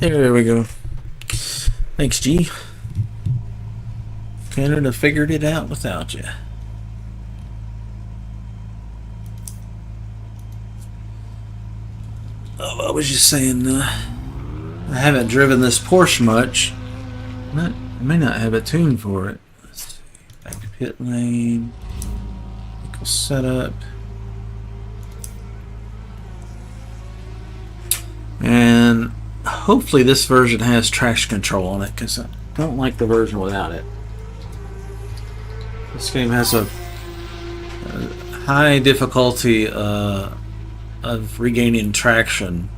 There we go. Thanks, G. Couldn't have figured it out without you. Oh, I was just saying, I haven't driven this Porsche much. I may not have a tune for it. Let's see. Back to pit lane. Vehicle setup. And hopefully this version has traction control on it, because I don't like the version without it. This game has a high difficulty of regaining traction.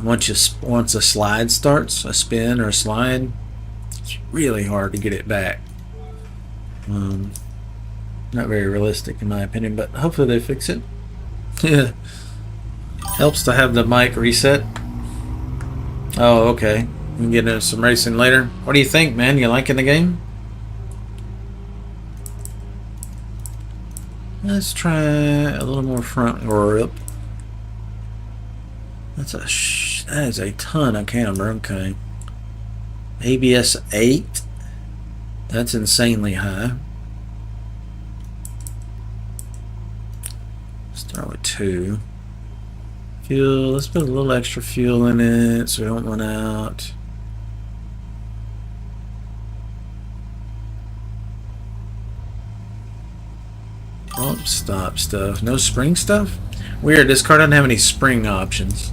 Once a slide starts, a spin or a slide, it's really hard to get it back. Not very realistic in my opinion, but hopefully they fix it. Yeah. Helps to have the mic reset. Oh, okay. We can get into some racing later. What do you think, man? You liking the game? Let's try a little more front grip. That is a ton of camber. Okay. ABS 8. That's insanely high. Start with 2. Fuel, let's put a little extra fuel in it so we don't run out. Oh, stop stuff. No spring stuff? Weird, this car doesn't have any spring options.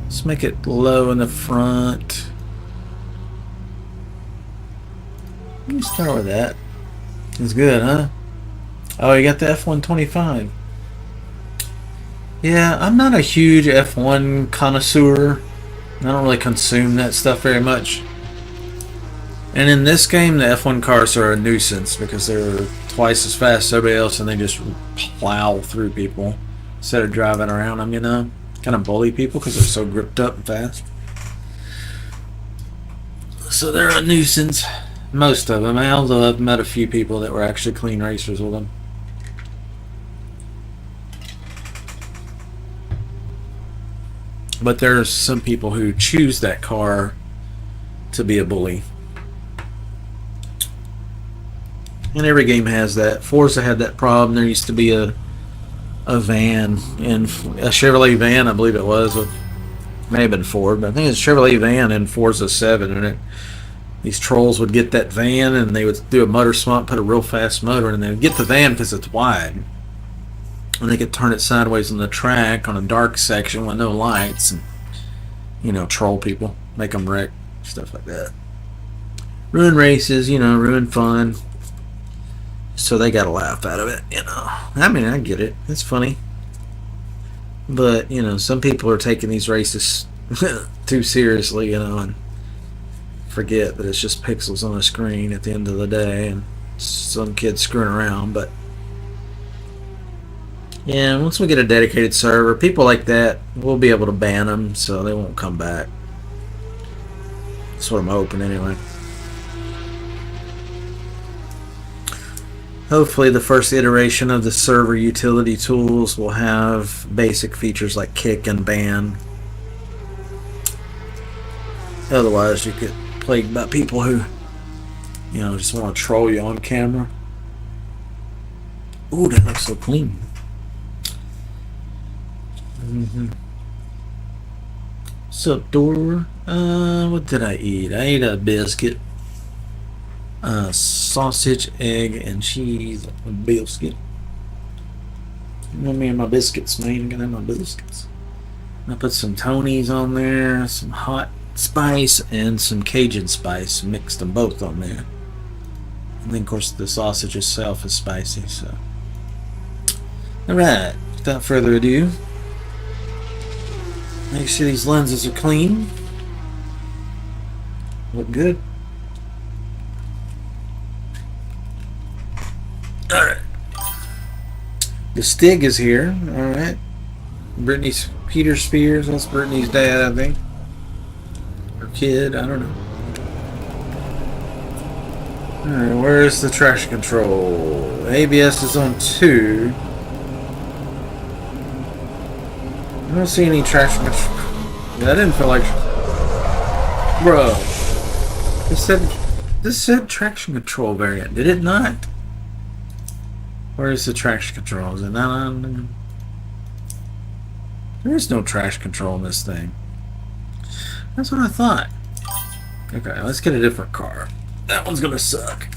Let's make it low in the front. Let me start with that. It's good, huh? Oh, you got the F-125. Yeah, I'm not a huge F1 connoisseur. I don't really consume that stuff very much. And in this game, the F1 cars are a nuisance because they're twice as fast as everybody else and they just plow through people instead of driving around them, you know? Kind of bully people because they're so gripped up and fast. So they're a nuisance. Most of them. Although I've met a few people that were actually clean racers with them. But there's some people who choose that car to be a bully. And every game has that. Forza had that problem. There used to be a van, a Chevrolet van, I believe it was. It may have been Ford, but I think it's a Chevrolet van in Forza 7. And these trolls would get that van and they would do a motor swap, put a real fast motor in, and they would get the van because it's wide. And they could turn it sideways on the track on a dark section with no lights and, you know, troll people, make them wreck, stuff like that. Ruin races, you know, ruin fun. So they got a laugh out of it, you know. I mean, I get it. It's funny. But, you know, some people are taking these races too seriously, you know, and forget that it's just pixels on a screen at the end of the day and some kids screwing around, but yeah, once we get a dedicated server, people like that, we'll be able to ban them so they won't come back. That's what I'm hoping anyway. Hopefully the first iteration of the server utility tools will have basic features like kick and ban. Otherwise you get plagued by people who, you know, just want to troll you on camera. Ooh, that looks so clean. Sup, door? What did I eat? I ate a biscuit, sausage, egg, and cheese biscuit. You know me and my biscuits, man. Gotta have my biscuits. I put some Tony's on there, some hot spice, and some Cajun spice. Mixed them both on there. And then, of course, the sausage itself is spicy. So, all right. Without further ado. Make sure these lenses are clean. Look good. Alright. The Stig is here. Alright. Peter Spears. That's Brittany's dad, I think. Or kid. I don't know. Alright, where's the traction control? ABS is on 2. I don't see any traction control. Yeah, that didn't feel like... Bro. This said traction control variant. Did it not? Where is the traction control? Is it not on? There is no traction control in this thing. That's what I thought. Okay, let's get a different car. That one's gonna suck.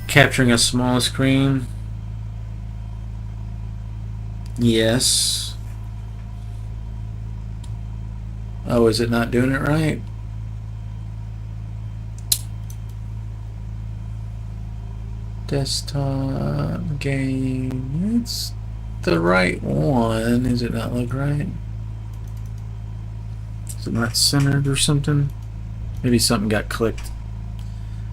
Capturing a small screen. Yes. Oh, is it not doing it right? Desktop game. It's the right one. Is it not look right? Is it not centered or something? Maybe something got clicked.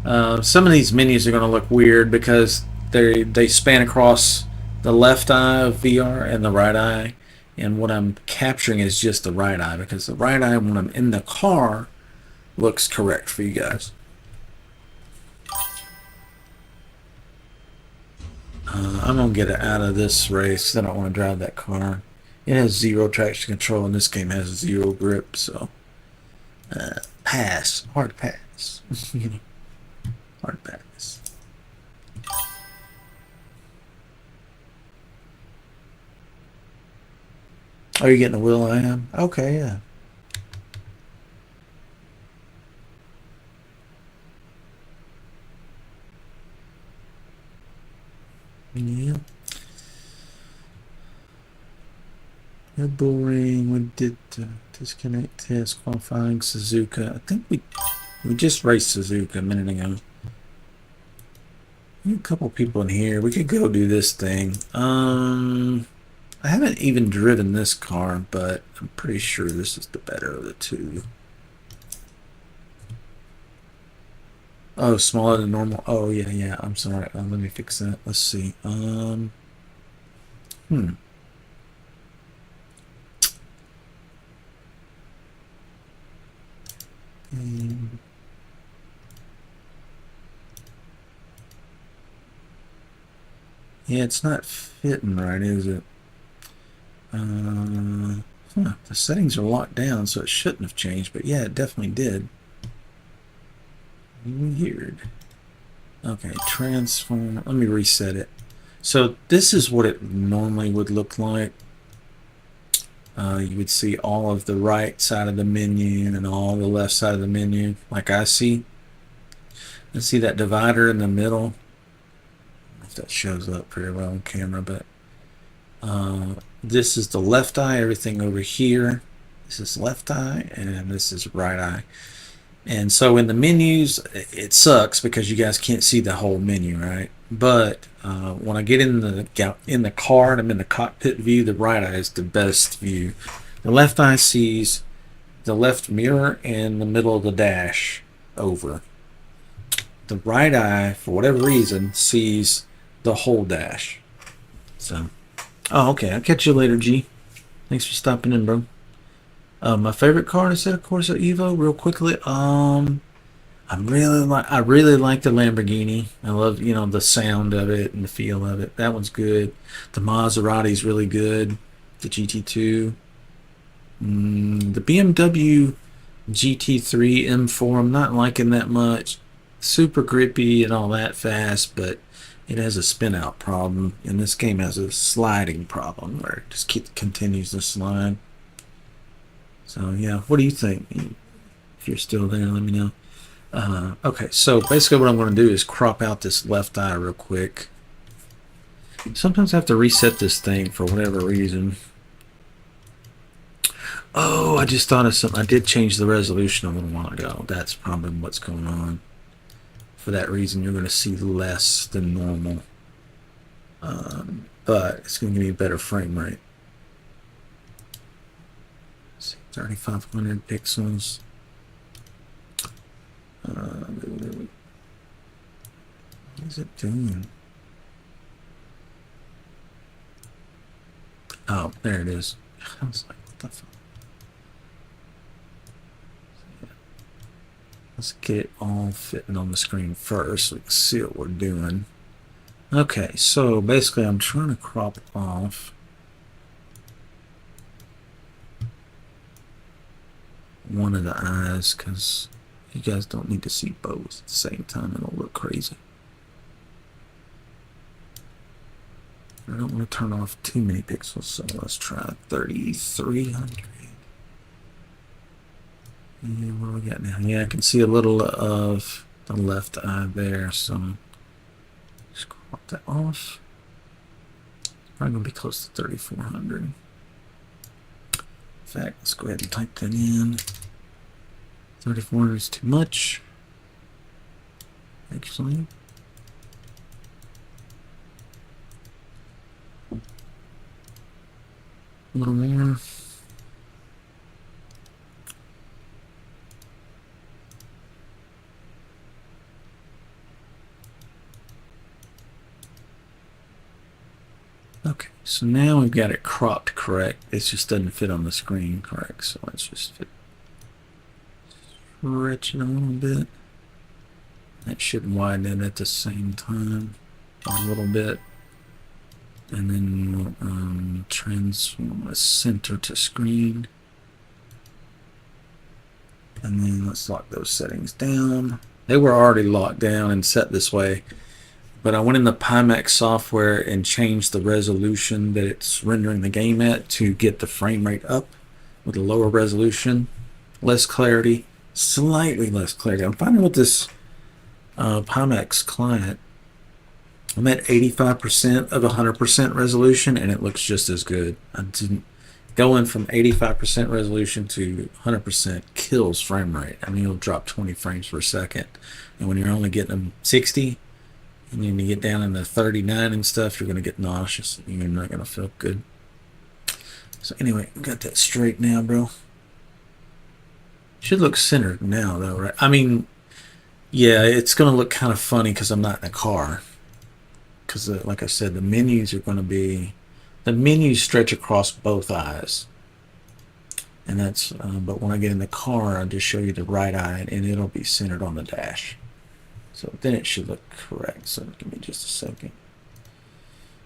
Some of these menus are going to look weird because they span across the left eye of VR and the right eye, and what I'm capturing is just the right eye because the right eye when I'm in the car looks correct for you guys. I'm going to get it out of this race. I don't want to drive that car. It has 0 traction control and this game has 0 grip, so pass. Hard pass. Hard pass. Are you getting a wheel? I am. Okay, yeah. Yeah. Red Bull Ring. We did disconnect test qualifying Suzuka. I think we just raced Suzuka a minute ago. A couple people in here. We could go do this thing. I haven't even driven this car, but I'm pretty sure this is the better of the two. Oh, smaller than normal. Oh, yeah. I'm sorry. Let me fix that. Let's see. Yeah, it's not fitting right, is it? The settings are locked down, so it shouldn't have changed, but yeah, it definitely did. Weird. Okay, transform. Let me reset it. So this is what it normally would look like. You would see all of the right side of the menu and all the left side of the menu, like I see. Let's see that divider in the middle. I don't know if that shows up very well on camera, but this is the left eye, everything over here. This is left eye, and this is right eye. And so in the menus, it sucks because you guys can't see the whole menu, right? But when I get in the car and I'm in the cockpit view, the right eye is the best view. The left eye sees the left mirror and the middle of the dash over. The right eye, for whatever reason, sees the whole dash. So, oh, okay. I'll catch you later, G. Thanks for stopping in, bro. My favorite car in Assetto Corsa EVO, real quickly. I really like the Lamborghini. I love, the sound of it and the feel of it. That one's good. The Maserati's really good. The GT2. The BMW GT3 M4, I'm not liking that much. Super grippy and all that fast, but it has a spin out problem, and this game has a sliding problem where it just continues to slide. So yeah, what do you think? If you're still there, let me know. Okay, so basically what I'm going to do is crop out this left eye real quick. Sometimes I have to reset this thing for whatever reason. Oh, I just thought of something. I did change the resolution a little while ago. That's probably what's going on. For that reason, you're going to see less than normal. But it's going to give me a better frame rate. 3,500 pixels. What is it doing? Oh, there it is. I was like, what the fuck? Let's get it all fitting on the screen first so we can see what we're doing. Okay, so basically I'm trying to crop off one of the eyes because you guys don't need to see both at the same time. It'll look crazy. I don't want to turn off too many pixels, so let's try 3300. And what do we got now? Yeah, I can see a little of the left eye there, so just crop that off. Probably gonna be close to 3400. In fact, let's go ahead and type that in. 3400 is too much, actually. A little more. Okay, so now we've got it cropped correct. It just doesn't fit on the screen correct, so let's just stretch it a little bit. That should widen it at the same time a little bit. And then we'll transform the center to screen. And then let's lock those settings down. They were already locked down and set this way, but I went in the Pimax software and changed the resolution that it's rendering the game at to get the frame rate up with a lower resolution, less clarity, slightly less clarity. I'm finding with this Pimax client, I'm at 85% of 100% resolution, and it looks just as good. I didn't going from 85% resolution to 100% kills frame rate. I mean, you'll drop 20 frames per second, and when you're only getting them 60, and then you get down into 39 and stuff, you're going to get nauseous. You're not going to feel good. So anyway, got that straight now, bro. Should look centered now, though, right? I mean, yeah, it's going to look kind of funny because I'm not in a car. Because, like I said, the menus are going to be, the menus stretch across both eyes. And that's, but when I get in the car, I'll just show you the right eye, and it'll be centered on the dash. So then it should look correct. So give me just a second.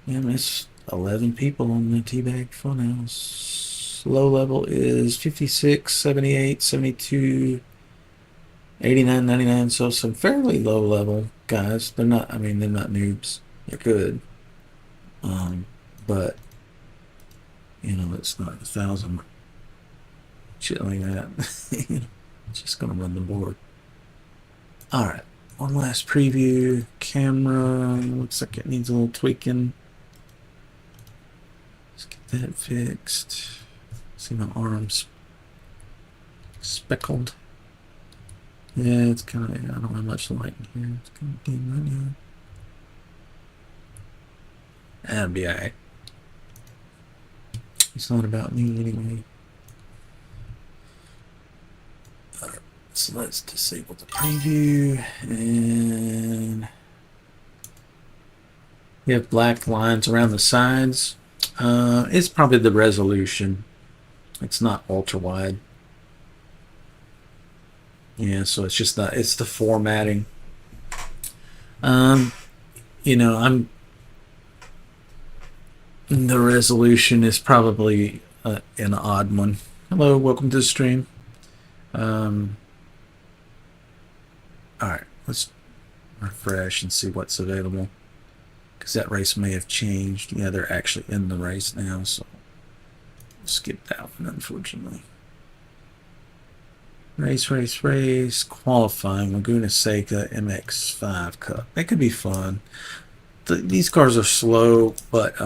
Yeah, it's 11 people on the teabag funhouse. Low level is 56, 78, 72, 89, 99. So some fairly low level guys. They're not, I mean, they're not noobs. They're good. But, you know, it's not 1,000 shit like that. It's just going to run the board. All right. One last preview. Camera. Looks like it needs a little tweaking. Let's get that fixed. See my arms speckled. Yeah, it's kind of, I don't have much light in here. It's kind of dim right now. That'll be alright. It's not about me anyway. Alright, so let's disable the preview, and we have black lines around the sides. It's probably the resolution. It's not ultra wide. Yeah, so it's just not, it's the formatting. You know, the resolution is probably an odd one. Hello, welcome to the stream. Alright, let's refresh and see what's available. Because that race may have changed. Yeah, they're actually in the race now, so we'll skip that one, unfortunately. Race. Qualifying. Laguna Seca MX-5 Cup. That could be fun. These cars are slow, but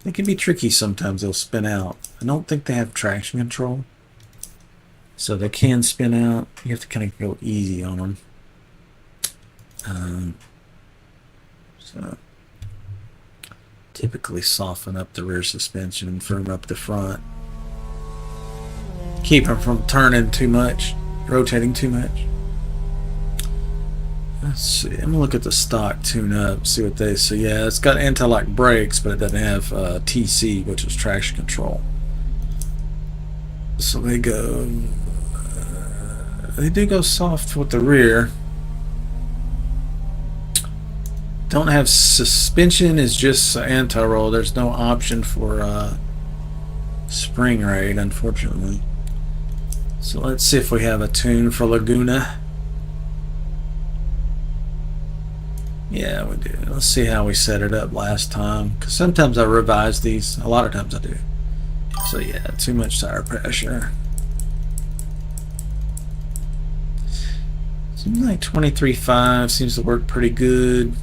they can be tricky sometimes. They'll spin out. I don't think they have traction control, so they can spin out. You have to kind of go easy on them. So typically soften up the rear suspension and firm up the front. Keep them from turning too much, rotating too much. Let's see. I'm gonna look at the stock tune-up, see what they say. Yeah, it's got anti-lock brakes, but it doesn't have TC, which is traction control. So they go. They do go soft with the rear. Don't have suspension. Is just anti-roll. There's no option for spring rate, unfortunately. So let's see if we have a tune for Laguna. Yeah, we do. Let's see how we set it up last time, because sometimes I revise these. A lot of times I do. So yeah, too much tire pressure. Seems like 23.5 seems to work pretty good.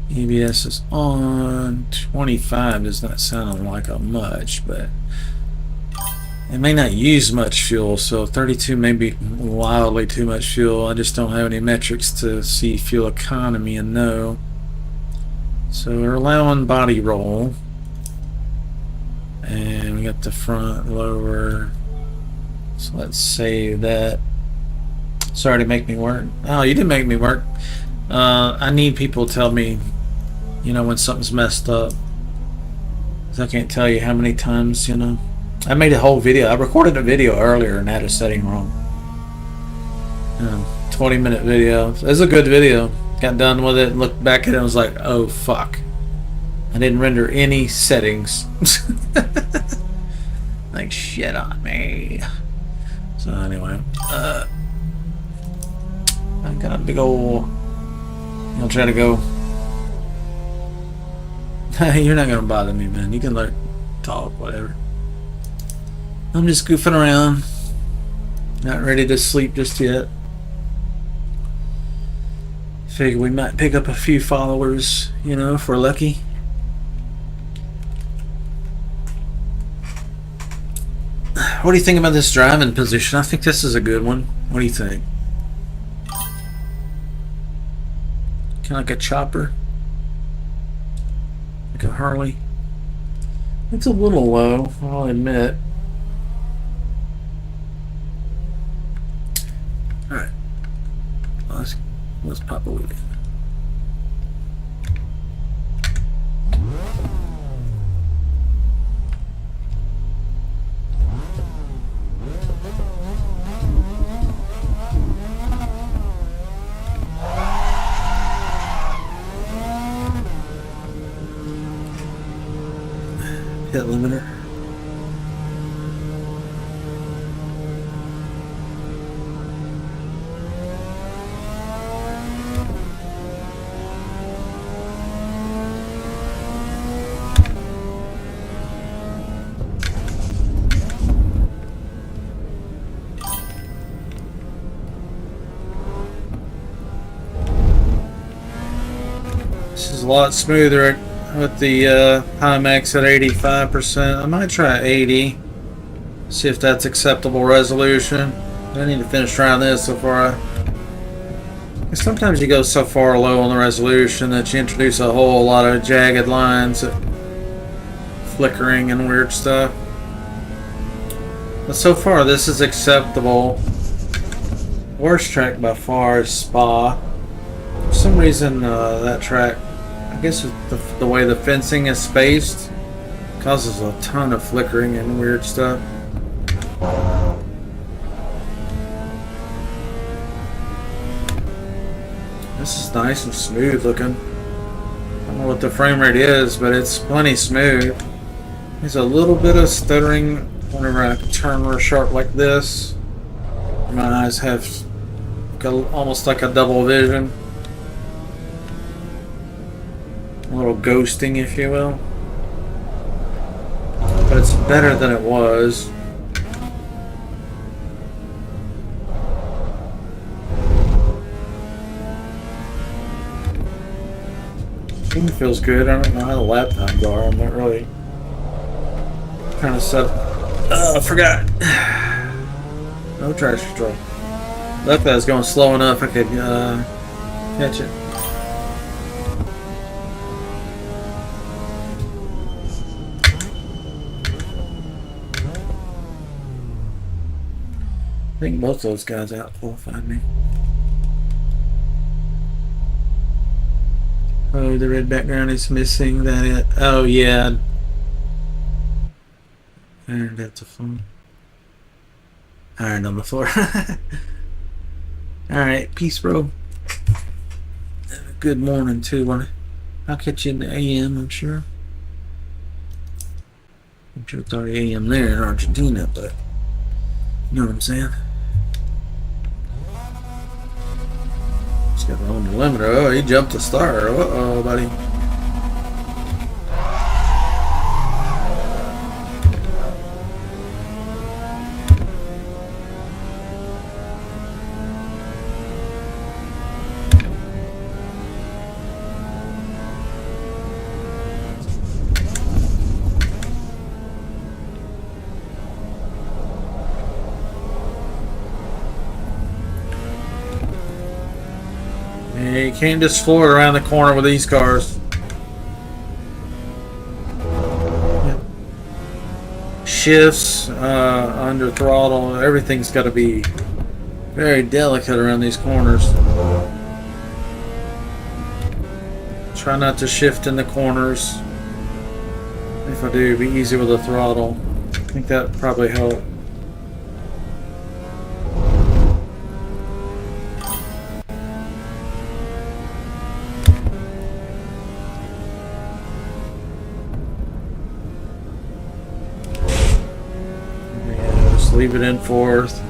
ABS is on. 25 does not sound like a much, but it may not use much fuel, so 32 may be wildly too much fuel. I just don't have any metrics to see fuel economy and know. So we're allowing body roll. And we got the front lower. So let's save that. Sorry to make me work. Oh, you didn't make me work. I need people to tell me, you know, when something's messed up. 'Cause I can't tell you how many times, you know. I made a whole video. I recorded a video earlier and had a setting wrong. 20-minute video. It was a good video. Got done with it and looked back at it and was like, oh fuck. I didn't render any settings. Like shit on me. So anyway, I got a big old. I'll try to go. You're not gonna bother me, man. You can like talk, whatever. I'm just goofing around. Not ready to sleep just yet. Figure we might pick up a few followers, you know, if we're lucky. What do you think about this driving position? I think this is a good one. What do you think? Kind of like a chopper. Like a Harley. It's a little low, I'll admit. Alright. Let's pop a wheel. Hit limiter. This is a lot smoother with the Pimax at 85%. I might try 80. See if that's acceptable resolution. I need to finish trying this before sometimes you go so far low on the resolution that you introduce a whole lot of jagged lines, flickering and weird stuff. But so far this is acceptable. Worst track by far is Spa. For some reason that track, I guess the way the fencing is spaced, causes a ton of flickering and weird stuff. This is nice and smooth looking. I don't know what the frame rate is, but it's plenty smooth. There's a little bit of stuttering whenever I turn real sharp like this. My eyes have almost like a double vision. A little ghosting, if you will. But it's better than it was. It feels good. I don't know how the lap times are. I'm not really kind of set. I forgot. No traction control. Luckily I was going slow enough I could catch it. I think most of those guys out qualified me. Oh, the red background is missing. That it? Oh yeah. And that's a phone. Iron on the floor. Alright, peace, bro. Good morning too. I'll catch you in the AM, I'm sure. I'm sure it's already AM there in Argentina, but you know what I'm saying? Just got the on the limiter. Oh, he jumped the star. Uh-oh, buddy. Yeah, you can't just floor it around the corner with these cars. Shifts, under throttle, everything's got to be very delicate around these corners. Try not to shift in the corners. If I do, be easy with the throttle. I think that would probably help. Leave it in fourth.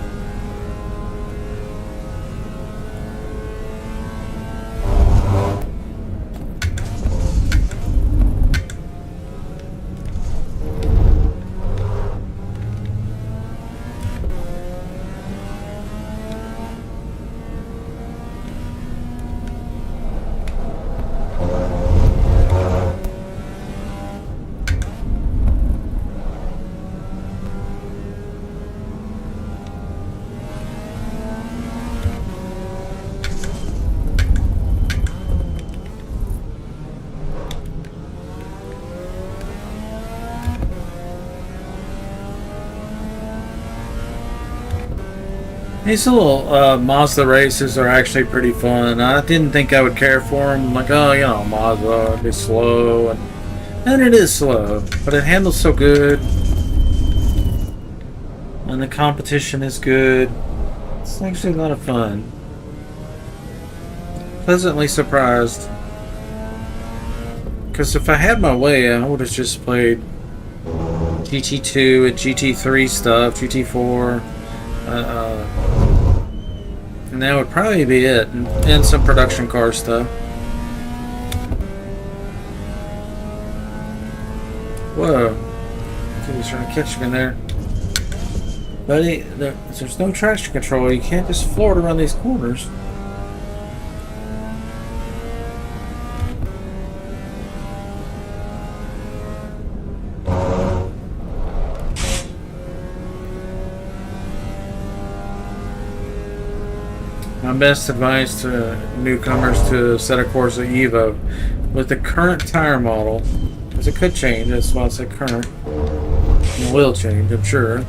These little Mazda races are actually pretty fun. I didn't think I would care for them. Like, oh, you know, Mazda, it'd be slow. And it is slow, but it handles so good. And the competition is good. It's actually a lot of fun. Pleasantly surprised. Because if I had my way, I would have just played GT2 and GT3 stuff, GT4. And that would probably be it, and some production car stuff. Whoa. He's trying to catch me there. Buddy, there's no traction control. You can't just floor it around these corners. My best advice to newcomers to Assetto Corsa EVO, with the current tire model, because it could change, that's why I said current, it will change, I'm sure.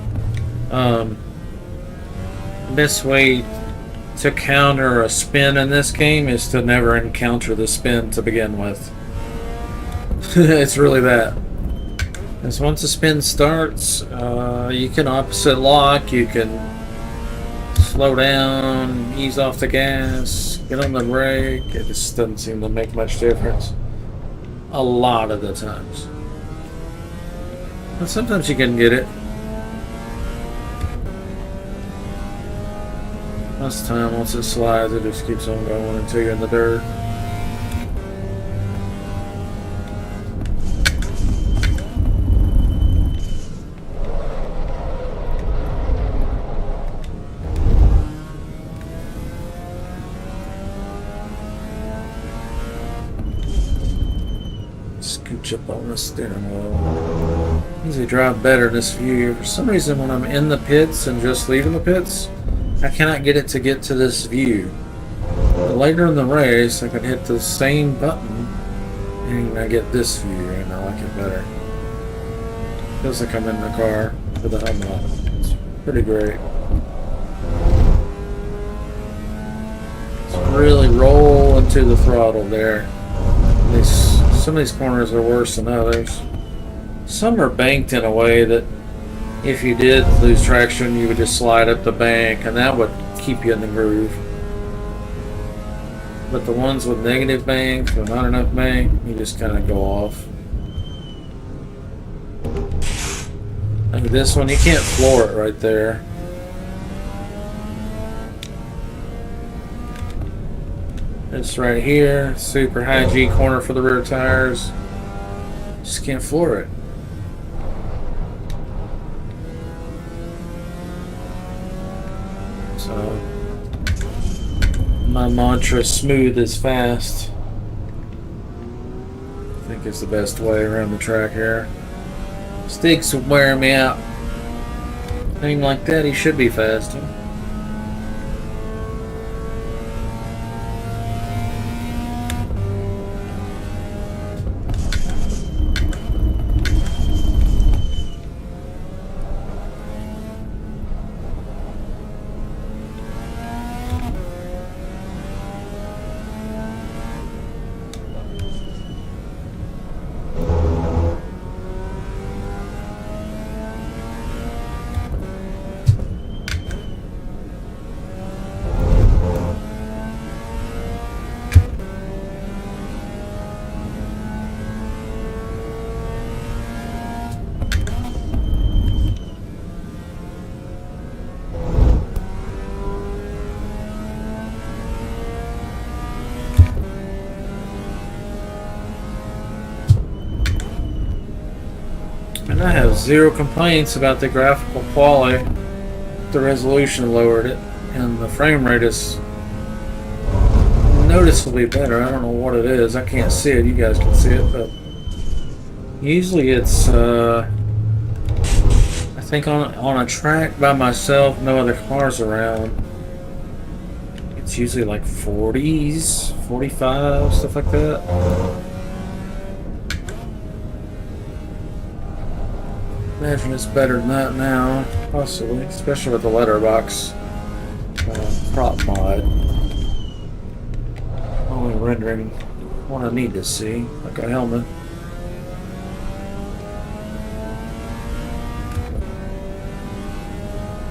The best way to counter a spin in this game is to never encounter the spin to begin with. It's really that. Because once the spin starts, you can opposite lock, you can slow down, ease off the gas, get on the brake. It just doesn't seem to make much difference a lot of the times. But sometimes you can get it. Most of the time, once it slides, it just keeps on going until you're in the dirt. Scooch up on the steering wheel. Usually drive better in this view. For some reason, when I'm in the pits and just leaving the pits, I cannot get it to get to this view. But later in the race, I can hit the same button and I get this view, and I like it better. Feels like I'm in the car with the hub on. It's pretty great. Just really roll into the throttle there. Some of these corners are worse than others. Some are banked in a way that if you did lose traction, you would just slide up the bank, and that would keep you in the groove. But the ones with negative bank or not enough bank, you just kind of go off. Look at this one, you can't floor it right there. It's right here, super high G corner for the rear tires. Just can't floor it. So my mantra, smooth is fast, I think is the best way around the track here. Sticks will wear me out. Thing like that, he should be faster. And I have zero complaints about the graphical quality. The resolution lowered it, and the frame rate is noticeably better. I don't know what it is. I can't see it. You guys can see it, but usually it's I think on a track by myself, no other cars around, it's usually like 40s, 45, stuff like that. Imagine it's better than that now, possibly, especially with the letterbox prop mod. Only rendering what I need to see, like a helmet.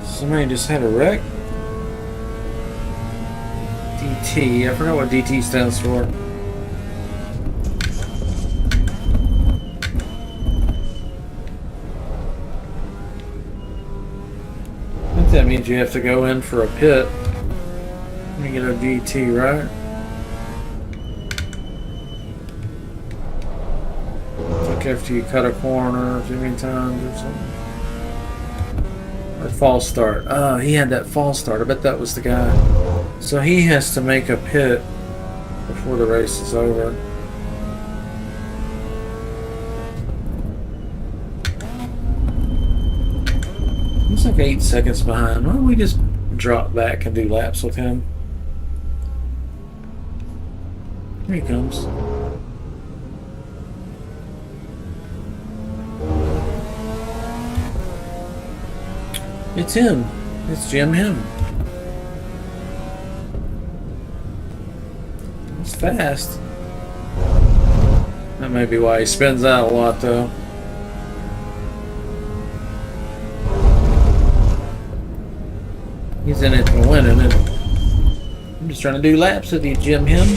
Somebody just had a wreck. DT, I forgot what DT stands for. That means you have to go in for a pit when you get a DT, right? Like after you cut a corner too many times or something. Or false start. Oh, he had that false start. I bet that was the guy. So he has to make a pit before the race is over. He's like 8 seconds behind. Why don't we just drop back and do laps with him? Here he comes. It's him. It's Jim him. It's fast. That may be why he spins out a lot, though. He's in it to win it. I'm just trying to do laps with you, Jim him.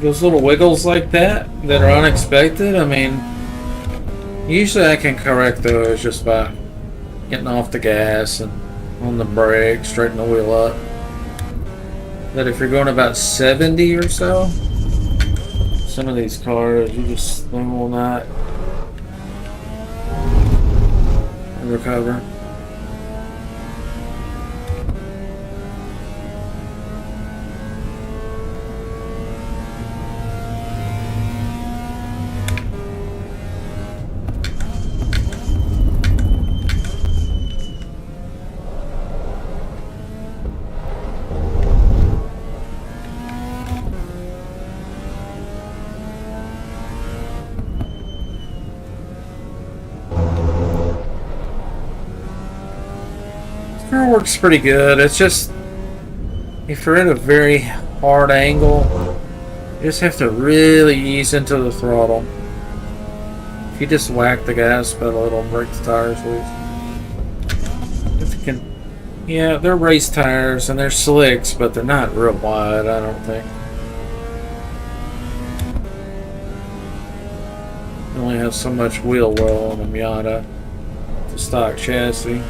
Those little wiggles like that are unexpected, I mean, usually I can correct those just by getting off the gas and on the brake, straighten the wheel up. But if you're going about 70 or so, some of these cars, they will not recover. It works pretty good. It's just, if you're at a very hard angle, you just have to really ease into the throttle. If you just whack the gas pedal, it'll break the tires loose. If you can, yeah, they're race tires and they're slicks, but they're not real wide, I don't think. You only have so much wheel well on a Miata. It's a stock chassis.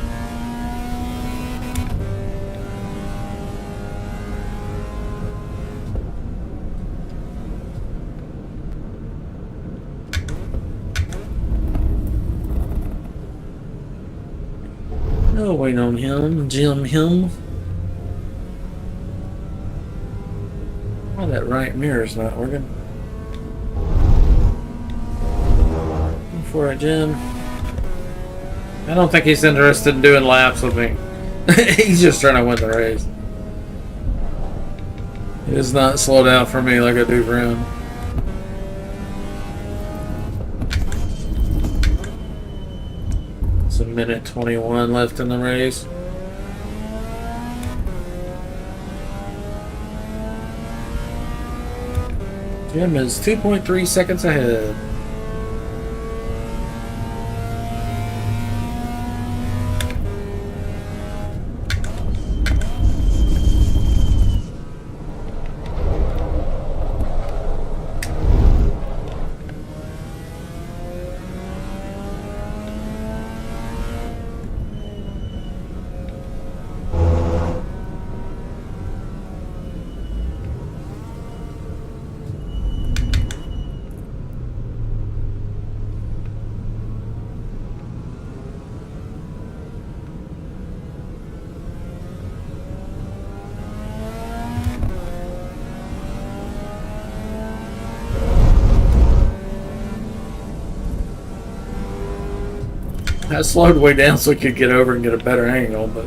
Oh, waiting on him. Why that right mirror's not working? Go for it, Jim. I don't think he's interested in doing laps with me. He's just trying to win the race. He does not slow down for me like I do for him. It's a minute 21 left in the race. Jim is 2.3 seconds ahead. I slowed way down so I could get over and get a better angle, but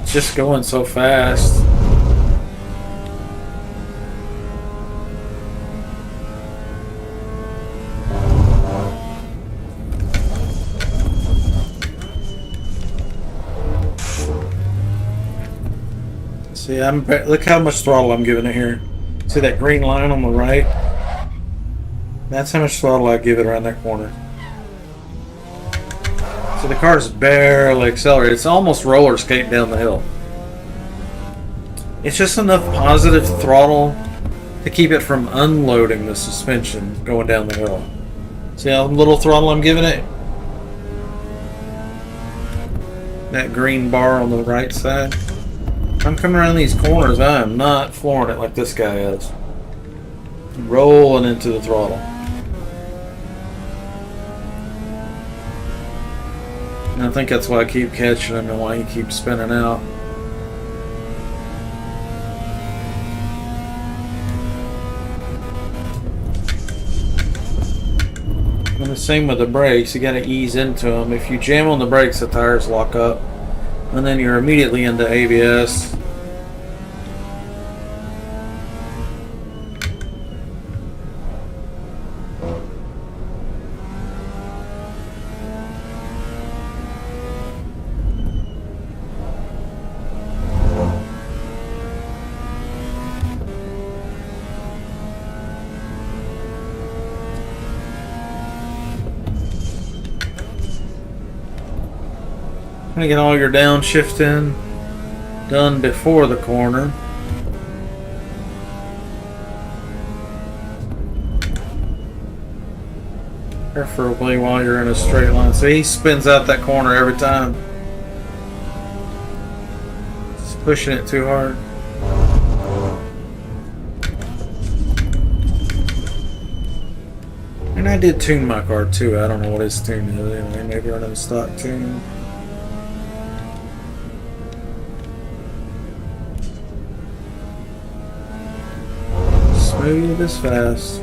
it's just going so fast. See, look how much throttle I'm giving it here. See that green line on the right? That's how much throttle I give it around that corner. So the car's barely accelerated. It's almost roller skating down the hill. It's just enough positive throttle to keep it from unloading the suspension going down the hill. See how little throttle I'm giving it? That green bar on the right side. I'm coming around these corners, I am not flooring it like this guy is. Rolling into the throttle. And I think that's why I keep catching him and why he keeps spinning out. And the same with the brakes, you gotta ease into them. If you jam on the brakes, the tires lock up. And then you're immediately into ABS. Trying to get all your downshifting done before the corner. Preferably while you're in a straight line. So he spins out that corner every time. Just pushing it too hard. And I did tune my car too. I don't know what his tune is anyway. Maybe running a stock tune. Smooth as fast.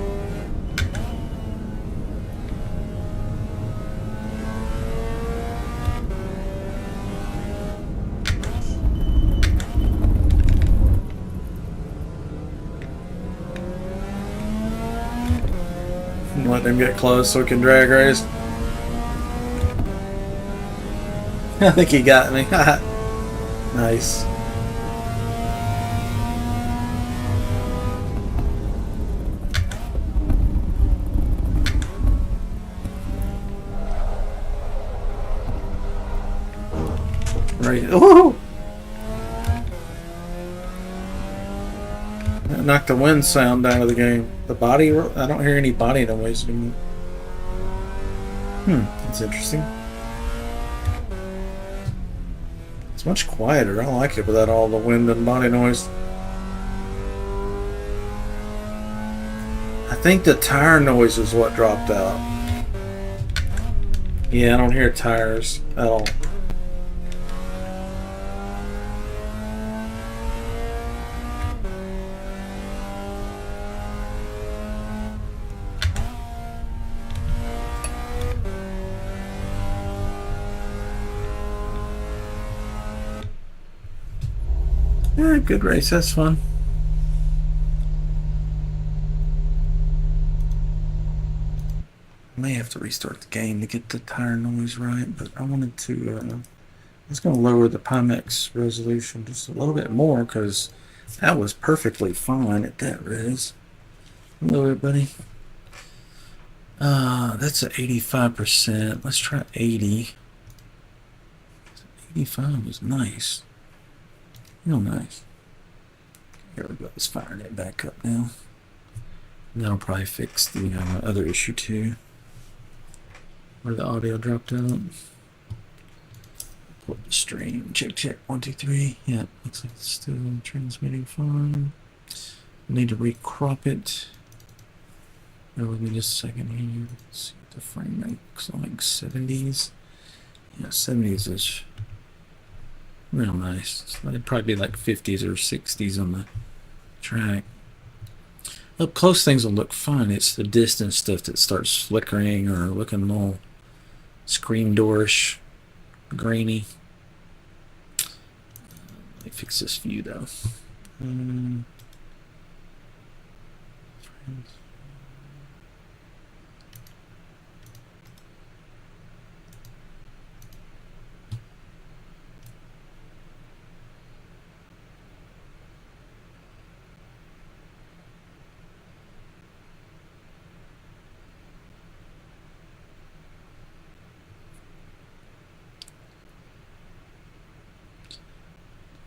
Let them get close so we can drag race. I think he got me. Nice. Right. Oh! That knocked the wind sound out of the game. The body, I don't hear any body noise anymore. That's interesting. It's much quieter. I like it without all the wind and body noise. I think the tire noise is what dropped out. Yeah, I don't hear tires at all. Yeah, good race. That's fun. I may have to restart the game to get the tire noise right, but I wanted to. I was going to lower the Pimax resolution just a little bit more because that was perfectly fine at that res. Hello, everybody. That's at 85%. Let's try 80. 85 was nice. Real nice. Here we go. Let's fire that back up now. And that'll probably fix the other issue too, where the audio dropped out. Pull up the stream. Check. 1, 2, 3. Yeah, looks like it's still transmitting fine. Need to recrop it. Bear with me just a second here. Let's see what the frame rate looks like. 70s. Yeah, 70s is real nice. It'd probably be like 50s or 60s on the track. Up close things will look fine. It's the distance stuff that starts flickering or looking all screen doorish, grainy. Let me fix this view though.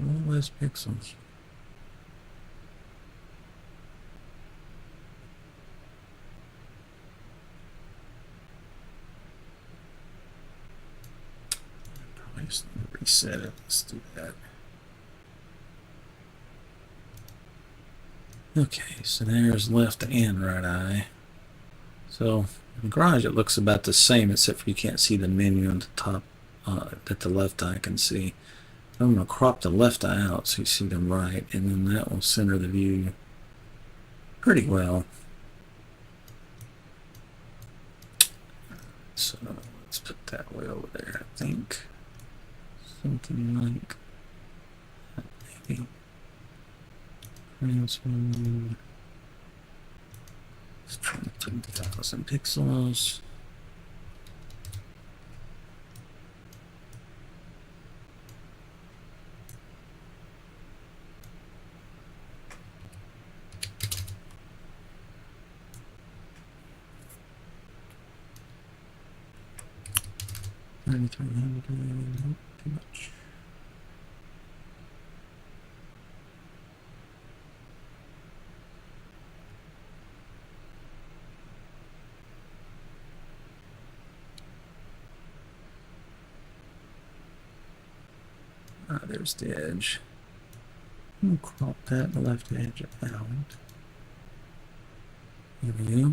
All less pixels. Probably just need to reset it. Let's do that. Okay, so there's left and right eye. So in the garage it looks about the same, except for you can't see the menu on the top that the left eye can see. I'm going to crop the left eye out so you see the right, and then that will center the view pretty well. So let's put that way over there, I think. Something like that, maybe. Let's try 10,000 pixels. Too much. There's the edge. I'll crop that left edge out. Here we go.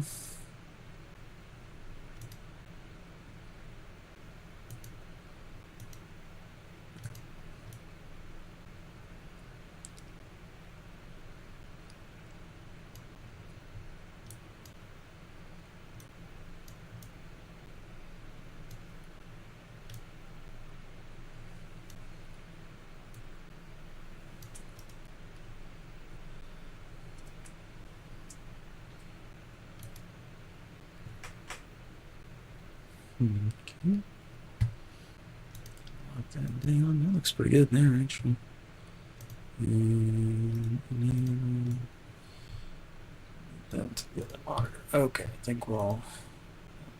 Okay. Lock that down. That looks pretty good there, actually. That to the other monitor. Okay, I think we're all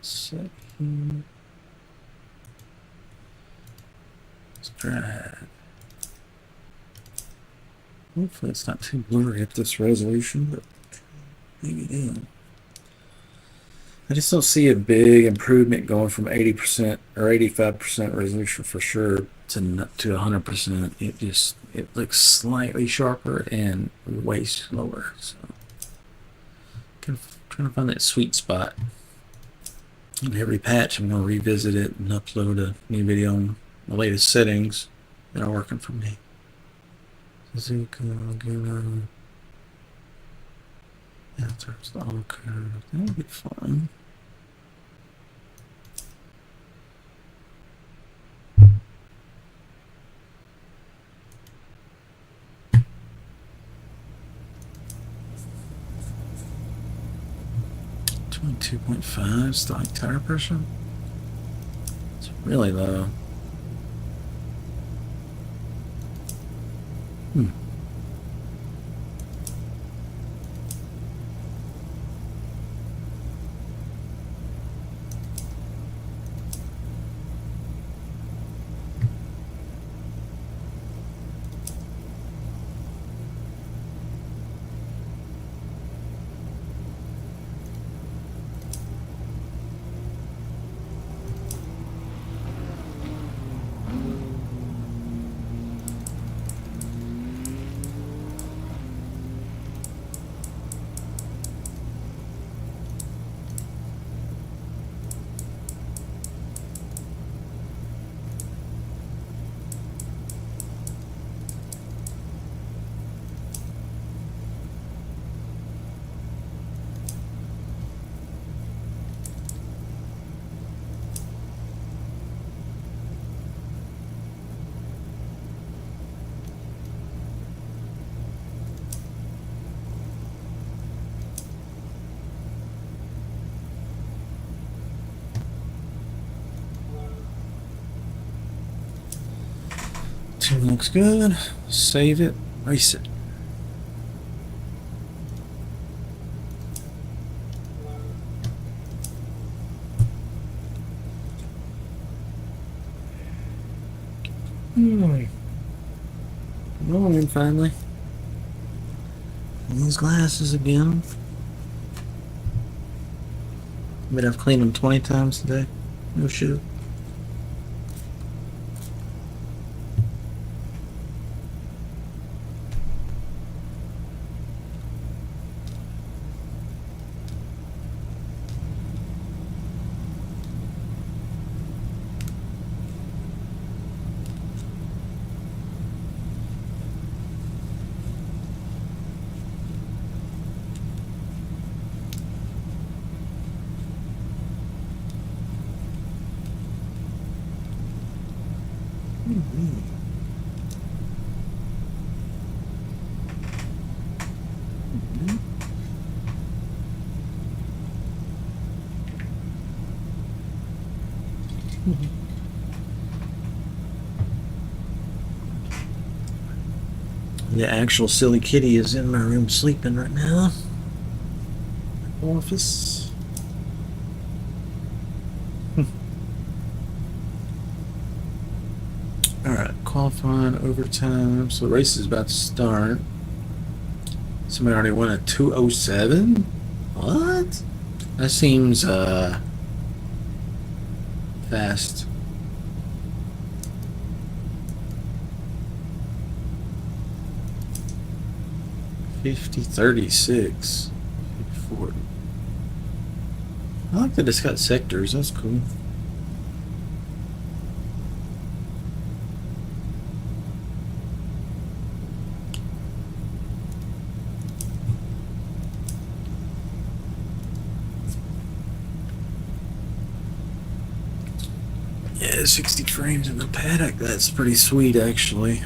set here. Let's drag. Hopefully it's not too blurry at this resolution, but maybe it is. I just don't see a big improvement going from 80% or 85% resolution for sure to 100%. It looks slightly sharper and way slower. So trying to find that sweet spot. In every patch, I'm going to revisit it and upload a new video on the latest settings that are working for me. Yeah, there's the all curve. That'll be fun. .5 stock tire pressure. It's really low. Looks good. Save it. Race it. Come on, finally. And those glasses again. But I've cleaned them 20 times today. No shit. The actual silly kitty is in my room sleeping right now. Office. Alright, qualifying overtime. So the race is about to start. Somebody already won a 2:07? What? That seems fast. 50-36. 40. I like that it's got sectors. That's cool. Yeah, 60 frames in the paddock. That's pretty sweet, actually.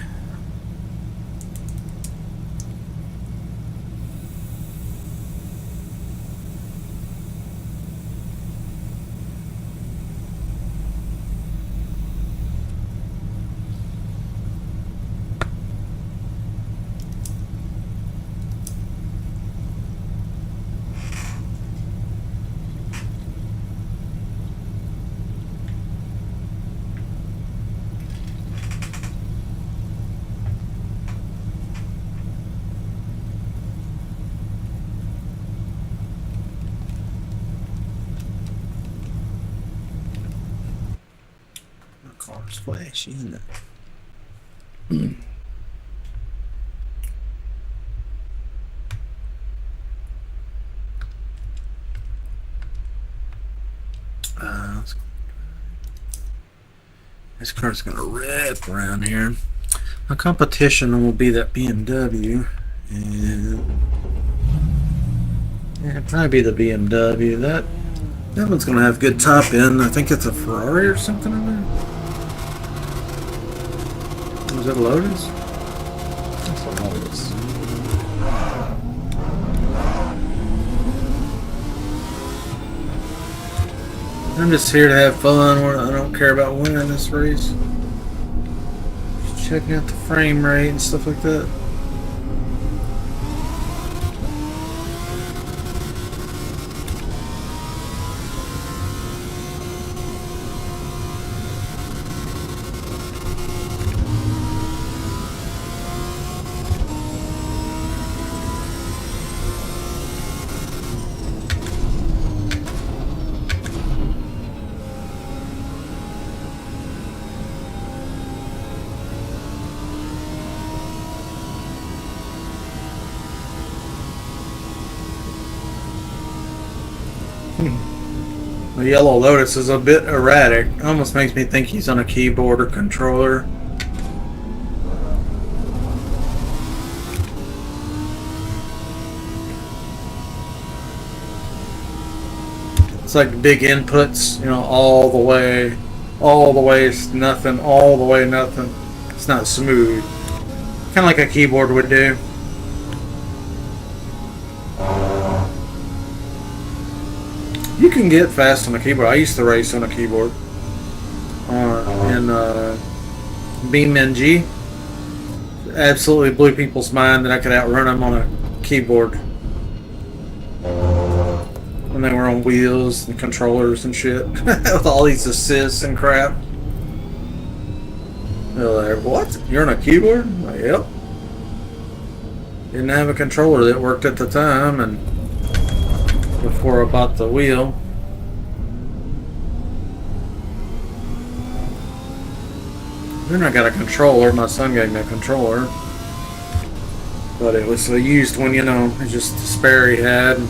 Car's flashy, isn't it? This car's gonna rip around here. My competition will be that BMW, and yeah, it'd probably be the BMW. That one's gonna have good top end. I think it's a Ferrari or something in there. Was it a Lotus? It's a Lotus. I'm just here to have fun. I don't care about winning this race. Just checking out the frame rate and stuff like that. The yellow Lotus is a bit erratic. Almost makes me think he's on a keyboard or controller. It's like big inputs, you know, all the way is nothing, all the way nothing. It's not smooth. Kind of like a keyboard would do. You can get fast on a keyboard. I used to race on a keyboard in BeamNG. Absolutely blew people's mind that I could outrun them on a keyboard when they were on wheels and controllers and shit with all these assists and crap. They're like, "What? You're on a keyboard?" I'm like, "Yep." Didn't have a controller that worked at the time, and before I bought the wheel. Then I got a controller. My son gave me a controller, but it was a used one, you know. It's just a spare he had, and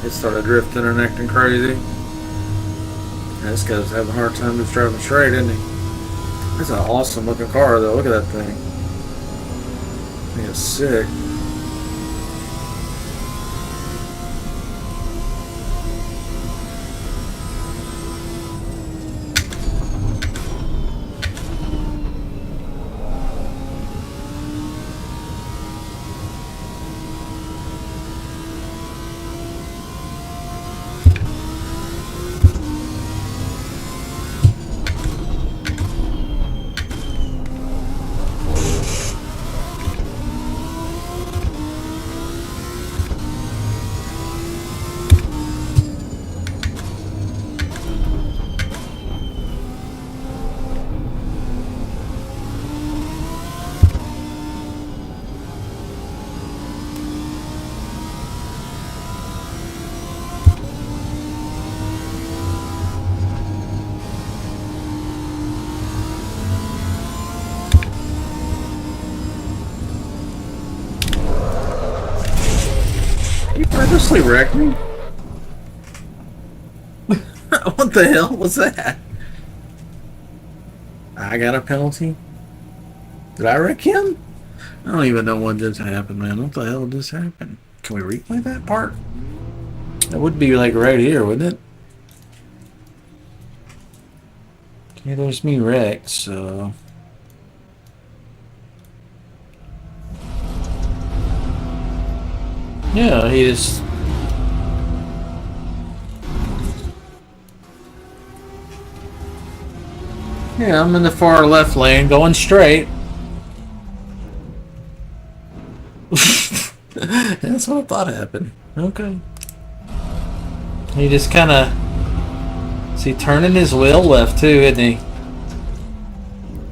it started drifting and acting crazy. And this guy's having a hard time just driving straight, isn't he? That's an awesome looking car, though. Look at that thing. I think it's sick. You purposely wrecked me? What the hell was that? I got a penalty? Did I wreck him? I don't even know what just happened, man. What the hell just happened? Can we replay that part? That would be like right here, wouldn't it? Okay, there's me wrecked, so... Yeah, he just... Yeah, I'm in the far left lane, going straight. That's what I thought happened. Okay. He just kind of... See, turning his wheel left too, isn't he?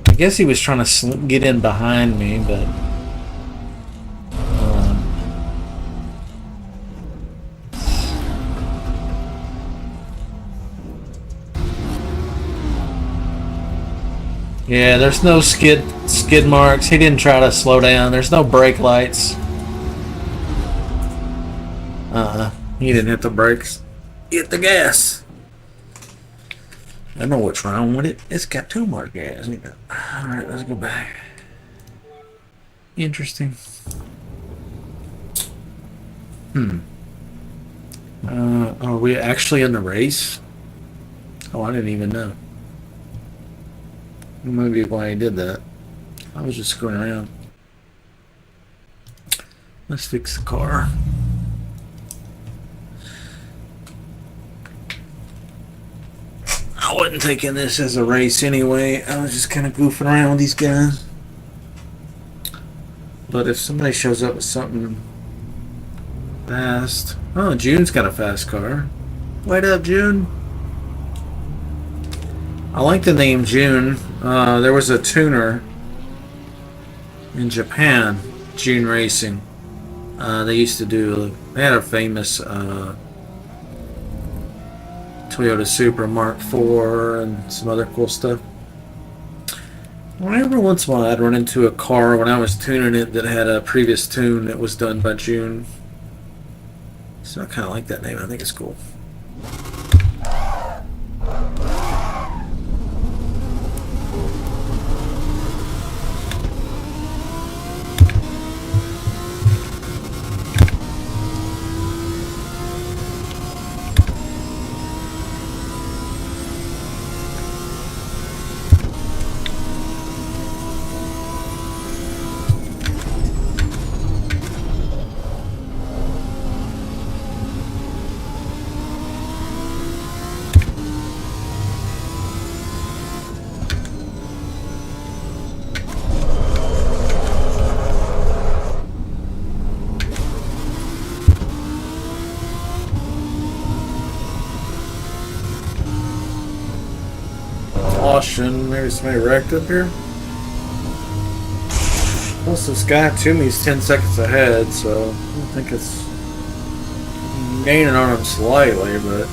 I guess he was trying to get in behind me, but... Yeah, there's no skid marks. He didn't try to slow down. There's no brake lights. He didn't hit the brakes. He hit the gas. I know what's wrong with it. It's got too much gas. Alright, let's go back. Interesting. Are we actually in the race? Oh, I didn't even know. Maybe why he did that. I was just screwing around. Let's fix the car. I wasn't taking this as a race anyway. I was just kind of goofing around with these guys. But if somebody shows up with something fast... Oh, June's got a fast car. Wait up, June. I like the name June. There was a tuner in Japan, June Racing. They used to do... They had a famous Toyota Supra Mark IV and some other cool stuff. Well, every once in a while I'd run into a car when I was tuning it that had a previous tune that was done by June. So I kind of like that name. I think it's cool. Caution, maybe somebody wrecked up here. Plus this guy to me is 10 seconds ahead, so I don't think it's gaining on him slightly, but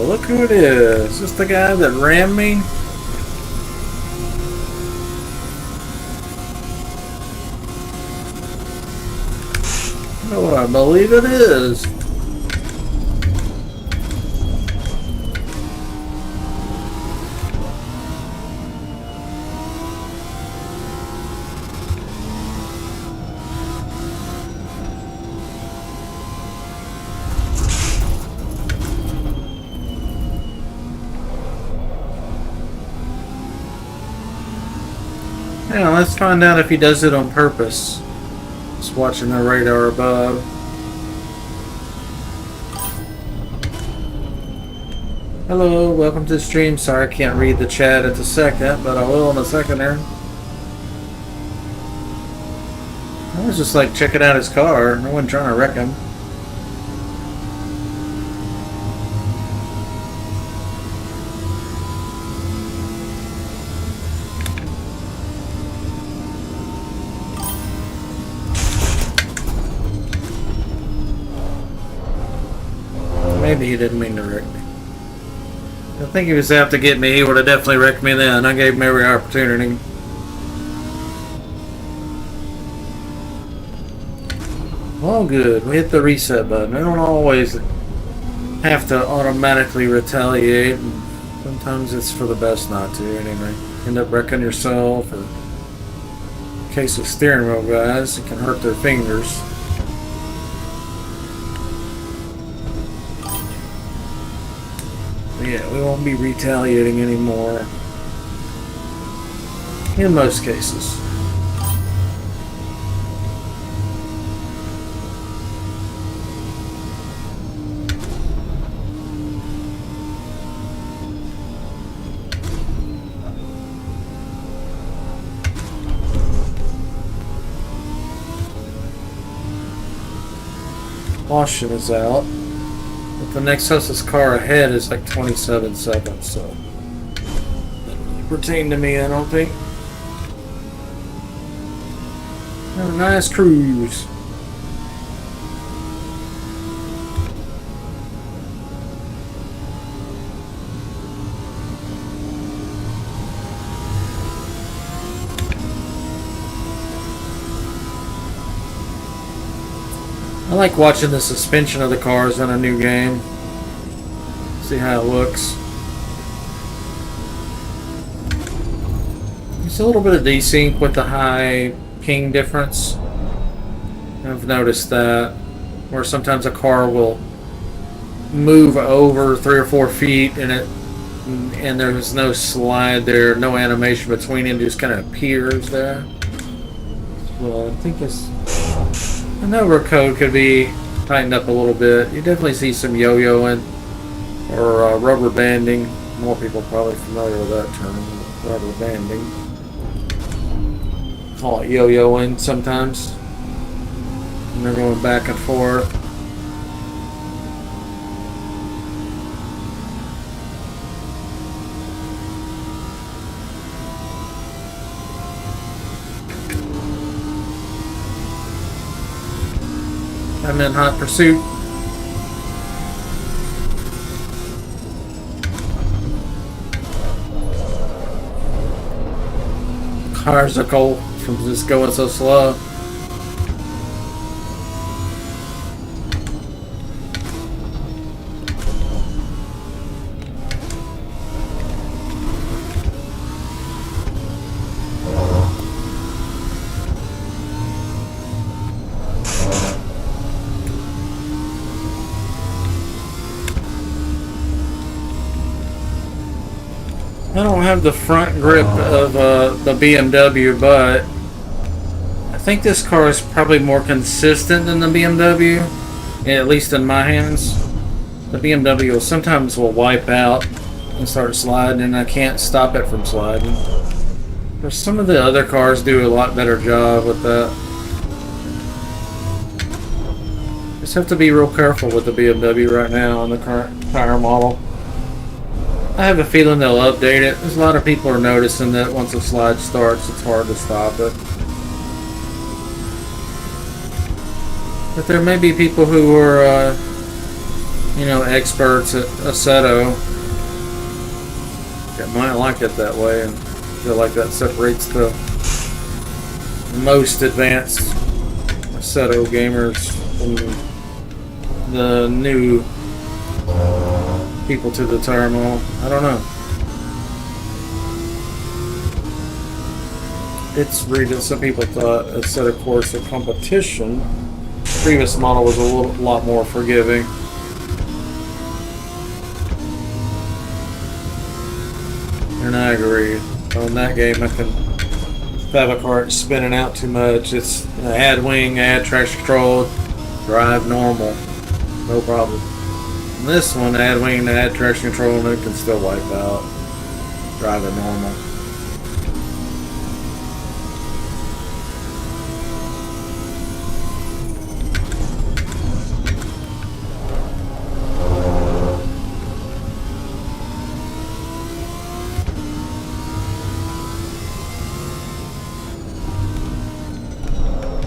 look who it is. Is this the guy that rammed me? Oh, I believe it is. Yeah, let's find out if he does it on purpose. Just watching the radar above. Hello, welcome to the stream. Sorry I can't read the chat at the second, but I will in a second there. I was just like checking out his car. I wasn't trying to wreck him. Maybe he didn't mean to wreck me. I think he was out to get me. He would have definitely wrecked me then. I gave him every opportunity. All good. We hit the reset button. I don't always have to automatically retaliate. Sometimes it's for the best not to anyway. End up wrecking yourself. Or in case of steering wheel guys, it can hurt their fingers. Yeah, we won't be retaliating anymore. In most cases. Caution is out. But the next closest car ahead is like 27 seconds, so doesn't really pertain to me, I don't think. Have a nice cruise. I like watching the suspension of the cars in a new game. See how it looks. It's a little bit of desync with the high ping difference. I've noticed that. Where sometimes a car will move over 3 or 4 feet and there's no slide there, no animation between it, just kind of appears there. Well, I think it's... The number code could be tightened up a little bit. You definitely see some yo-yoing or rubber banding. More people probably familiar with that term, rubber banding. Call it yo-yoing sometimes. And they're going back and forth. I'm in hot pursuit. Cars are cold from just going so slow. I don't have the front grip of the BMW, but I think this car is probably more consistent than the BMW, at least in my hands. The BMW sometimes will wipe out and start sliding, and I can't stop it from sliding. But some of the other cars do a lot better job with that. Just have to be real careful with the BMW right now on the current tire model. I have a feeling they'll update it. There's a lot of people are noticing that once the slide starts, it's hard to stop it. But there may be people who are, experts at Assetto that might like it that way and feel like that separates the most advanced Assetto gamers from the new people to the tire model. I don't know. It's reading. Some people thought Assetto Corsa competition, the previous model was a lot more forgiving. And I agree. On that game, I can, if I have a car spinning out too much, it's add wing, add traction control, drive normal, no problem. This one, add wing to add traction control, and it can still wipe out. Drive it normal.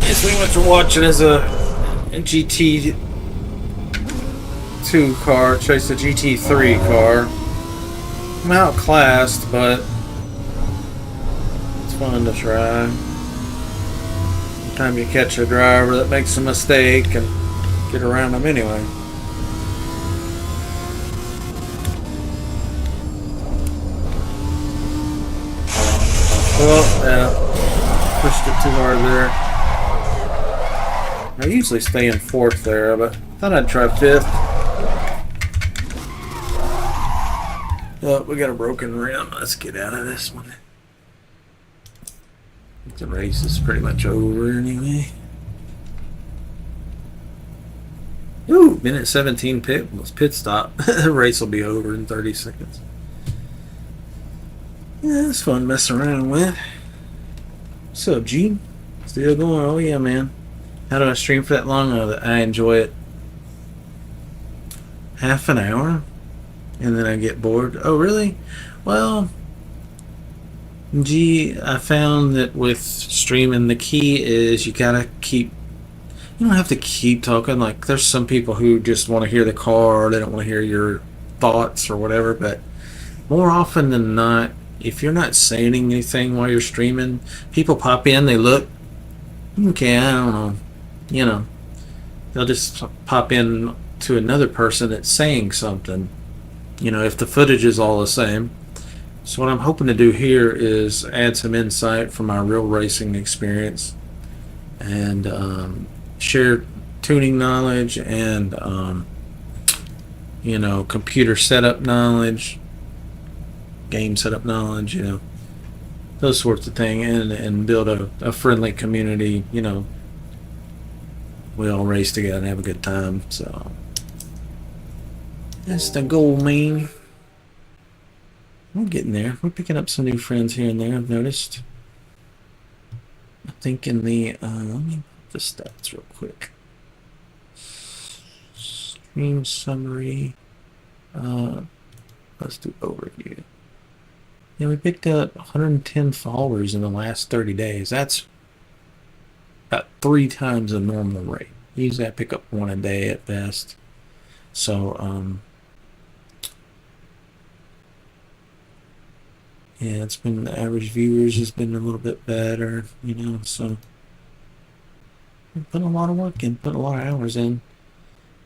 This thing what you're watching is a GT2 car chase a GT3 car. I'm outclassed, but it's fun to try. Sometimes you catch a driver that makes a mistake and get around them anyway. Well, yeah, pushed it too hard there. I usually stay in fourth there, but I thought I'd try fifth. Oh, we got a broken rim. Let's get out of this one. The race is pretty much over anyway. Ooh, minute 17 pit stop. The race will be over in 30 seconds. Yeah, it's fun messing around with. What's up, Gene? Still going? Oh yeah, man. How do I stream for that long? I enjoy it. half an hour, and then I get bored. Oh, really? Well, gee, I found that with streaming, the key is you gotta keep. You don't have to keep talking. Like, there's some people who just want to hear the car, they don't want to hear your thoughts or whatever. But more often than not, if you're not saying anything while you're streaming, people pop in, they look, okay, I don't know, you know, they'll just pop in to another person that's saying something, if the footage is all the same. So what I'm hoping to do here is add some insight from my real racing experience and share tuning knowledge and computer setup knowledge, game setup knowledge, those sorts of things, and build a friendly community. We all race together and have a good time. So that's the goal, man. We're getting there. We're picking up some new friends here and there, I've noticed. I think in the let me put the stats real quick. Stream summary. Let's do overview. Yeah, we picked up 110 followers in the last 30 days. That's about 3 times the normal rate. Usually I pick up 1 a day at best. So yeah, it's been, the average viewers has been a little bit better, so I'm putting a lot of work in, putting a lot of hours in,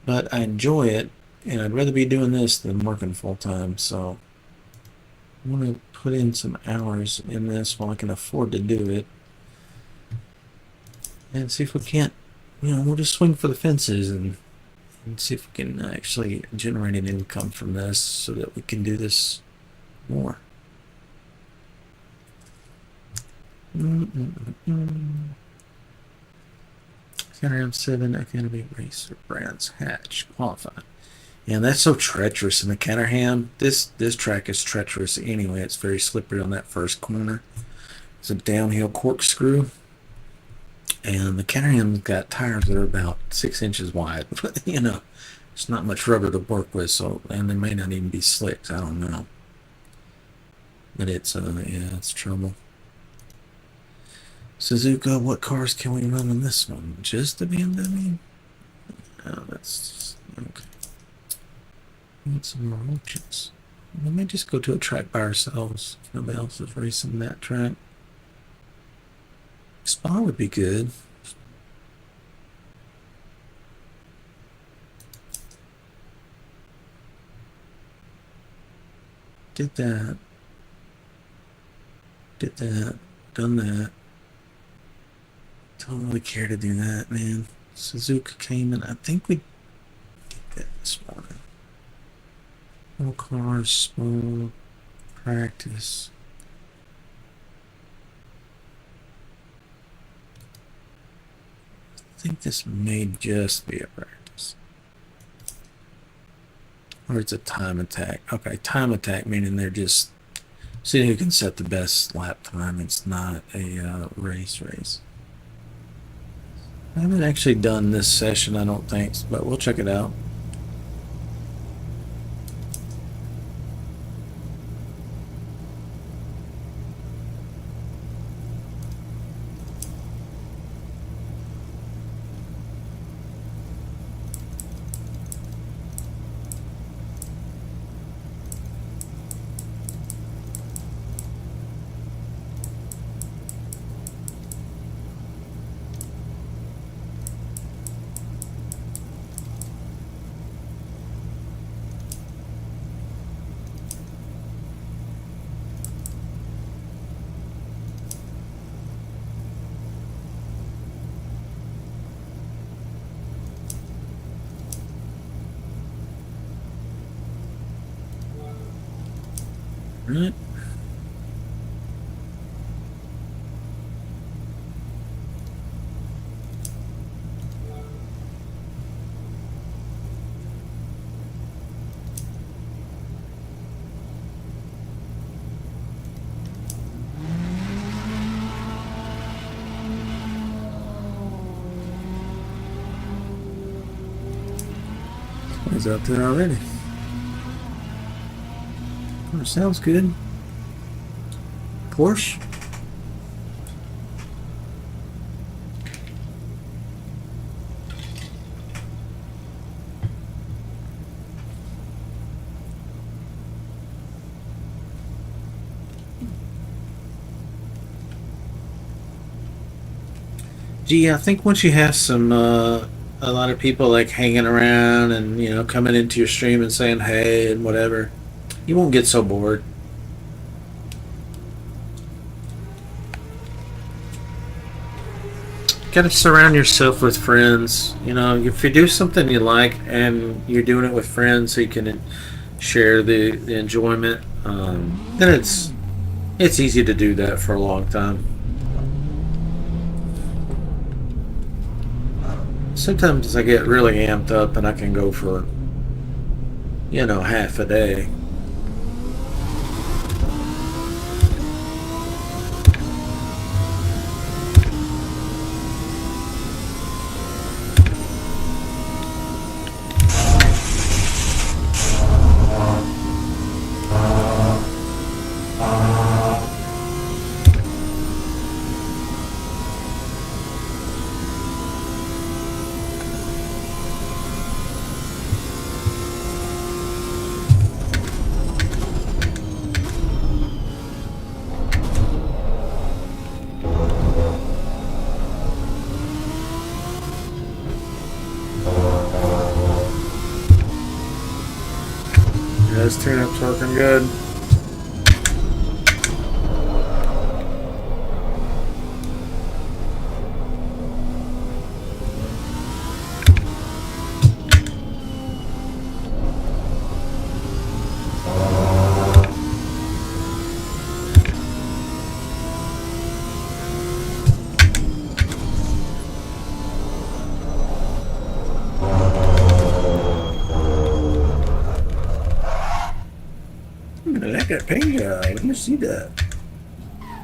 but I enjoy it, and I'd rather be doing this than working full time. So I want to put in some hours in this while I can afford to do it, and see if we can't, we'll just swing for the fences and see if we can actually generate an income from this so that we can do this more. Category 7 Academy Racer Brands Hatch qualified. Yeah, that's so treacherous in the Caterham. This track is treacherous anyway. It's very slippery on that first corner. It's a downhill corkscrew, and the Caterham's got tires that are about 6 inches wide. But it's not much rubber to work with. So, and they may not even be slicks. I don't know. But it's yeah, it's trouble. Suzuka, what cars can we run on this one? Just the BMW? Oh, that's okay. Need some more options. We may just go to a track by ourselves if nobody else is racing that track. Spa would be good. Did that. Did that. Done that. Don't really care to do that, man. Suzuka came in. I think we did that this morning. No cars, small practice. I think this may just be a practice. Or it's a time attack. Okay, time attack meaning they're just seeing who can set the best lap time. It's not a race. I haven't actually done this session, I don't think, but we'll check it out. Right. Corsa's out there already. Oh, sounds good. Porsche. Gee, I think once you have some a lot of people like hanging around and coming into your stream and saying hey and whatever, you won't get so bored. Gotta surround yourself with friends. If you do something you like and you're doing it with friends so you can share the enjoyment, then it's easy to do that for a long time. Sometimes I get really amped up and I can go for, half a day. This tune-up's working good. I got paint. Let me see that. I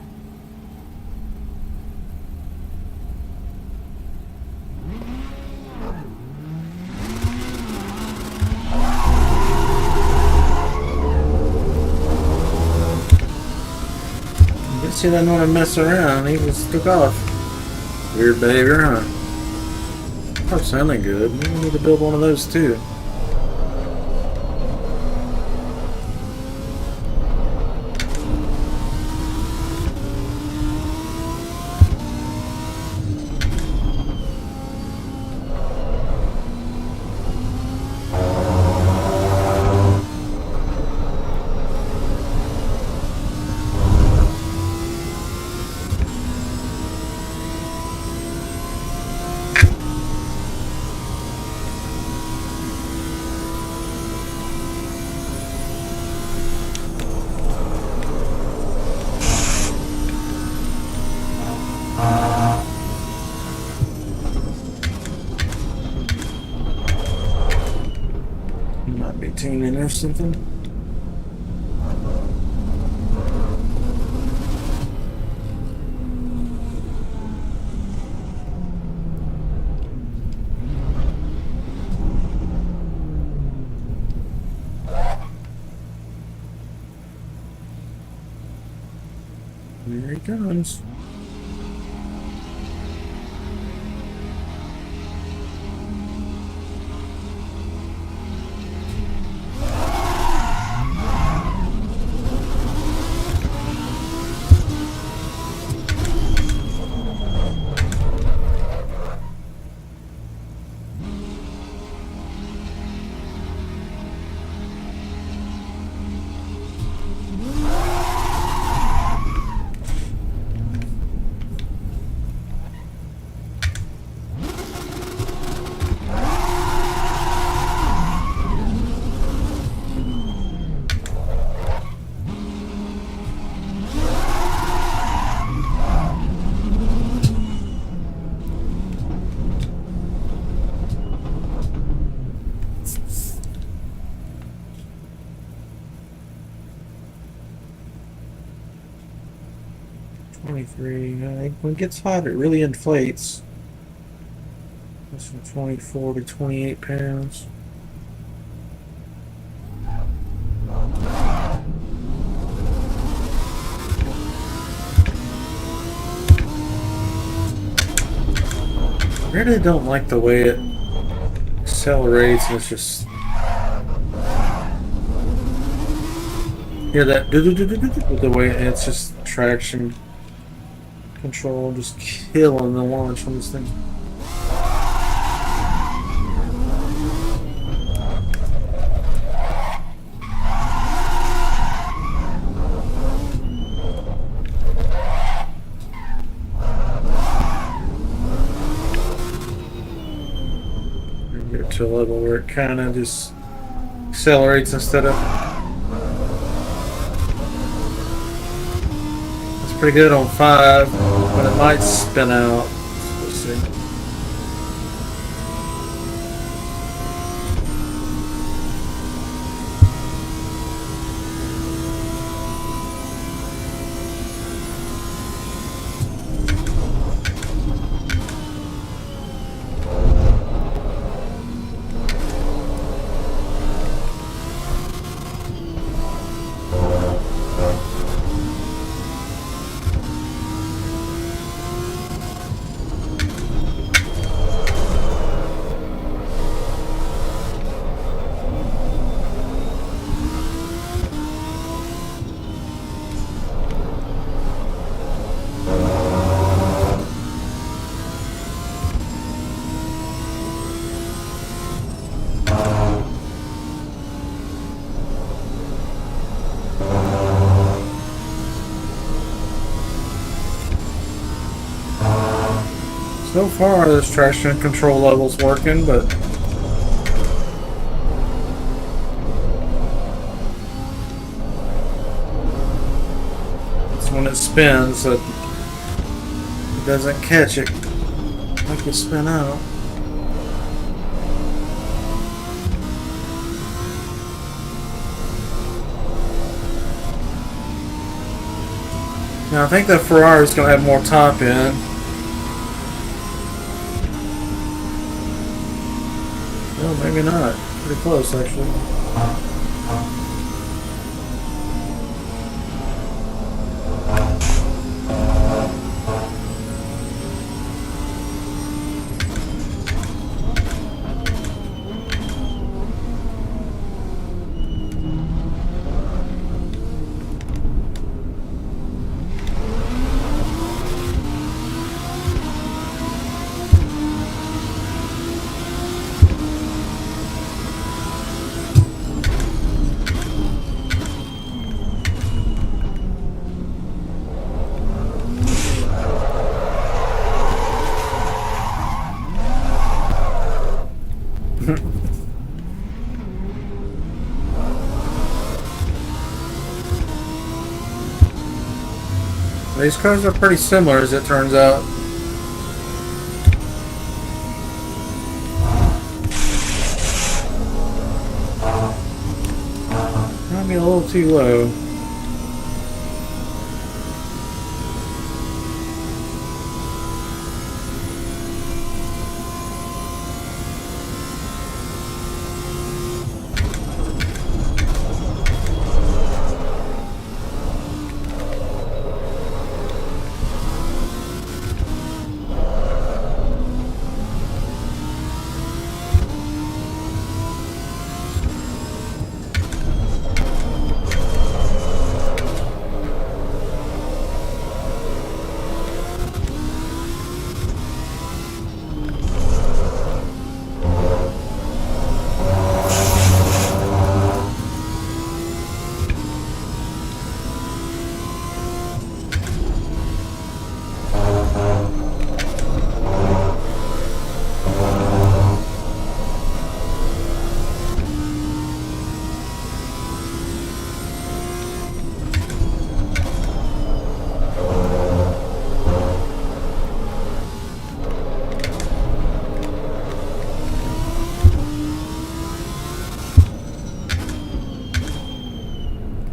guess he doesn't want to mess around. He just took off. Weird behavior, huh? Oh, sounding good. We need to build one of those too. Tuning or something. There he comes. When it gets hot, it really inflates. That's from 24 to 28 pounds. really don't like the way it accelerates and it's just... Hear that? The way it's just traction control, just killing the launch on this thing. Get to a level where it kind of just accelerates instead of... It's pretty good on 5, but it might spin out. Let's see. So far, this traction control level's working, but it's when it spins that it doesn't catch it like you spin out. Now I think that Ferrari's going to have more top end. No, maybe not. Pretty close, actually. These cars are pretty similar, as it turns out. Might be a little too low.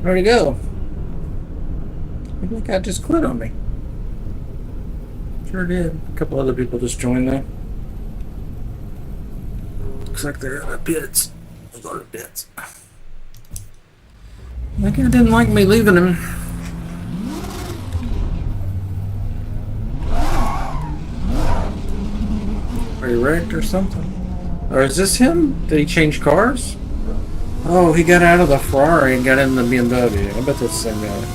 Where'd he go? I think I just quit on me. Sure did. A couple other people just joined though. Looks like they're in the pits. Those are the pits. That guy didn't like me leaving him. wrecked or something. Or is this him? Did he change cars? Oh, he got out of the Ferrari and got in the BMW. I bet that's the same guy.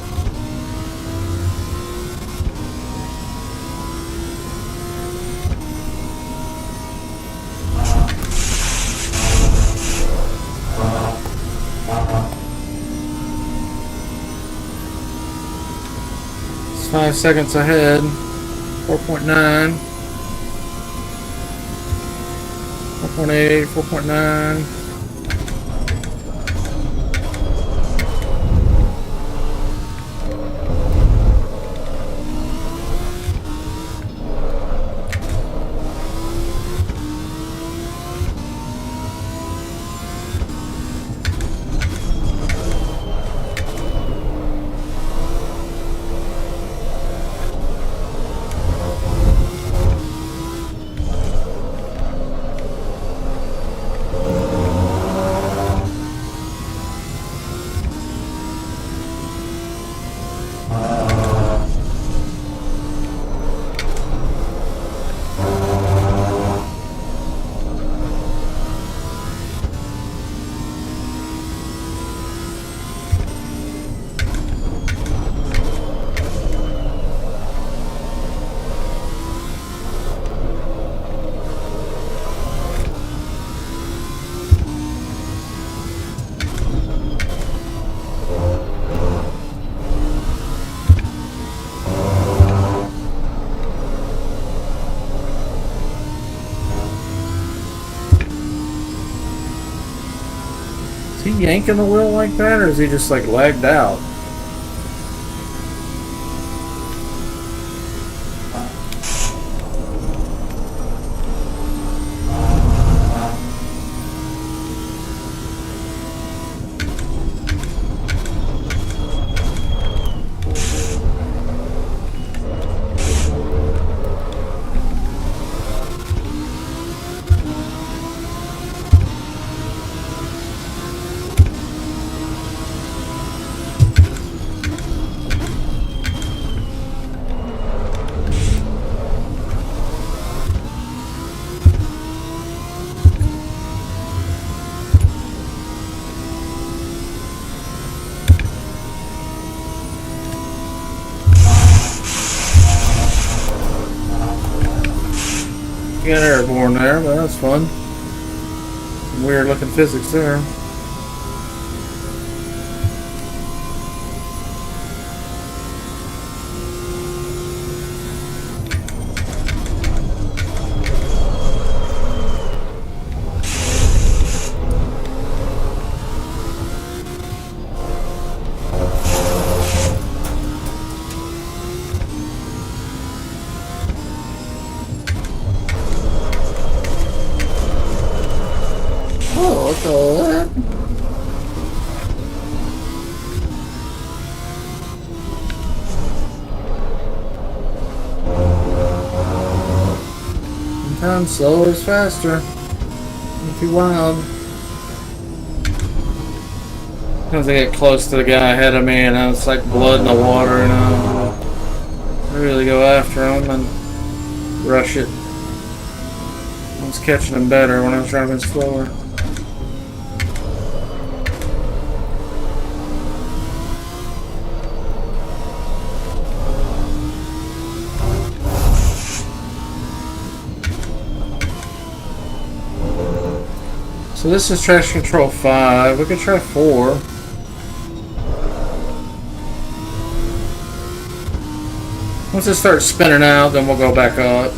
It's 5 seconds ahead. 4.9. 4.8, 4.9. Is he yanking the wheel like that, or is he just like lagged out? Got airborne there, but that's fun. Some weird looking physics there. Oh, what's all that? Sometimes slower is faster. Not too wild. As I get close to the guy ahead of me, and it's like blood in the water, and I really go after him and rush it. I was catching him better when I was driving slower. So this is traction control 5. We could try 4. Once it starts spinning out, then we'll go back up.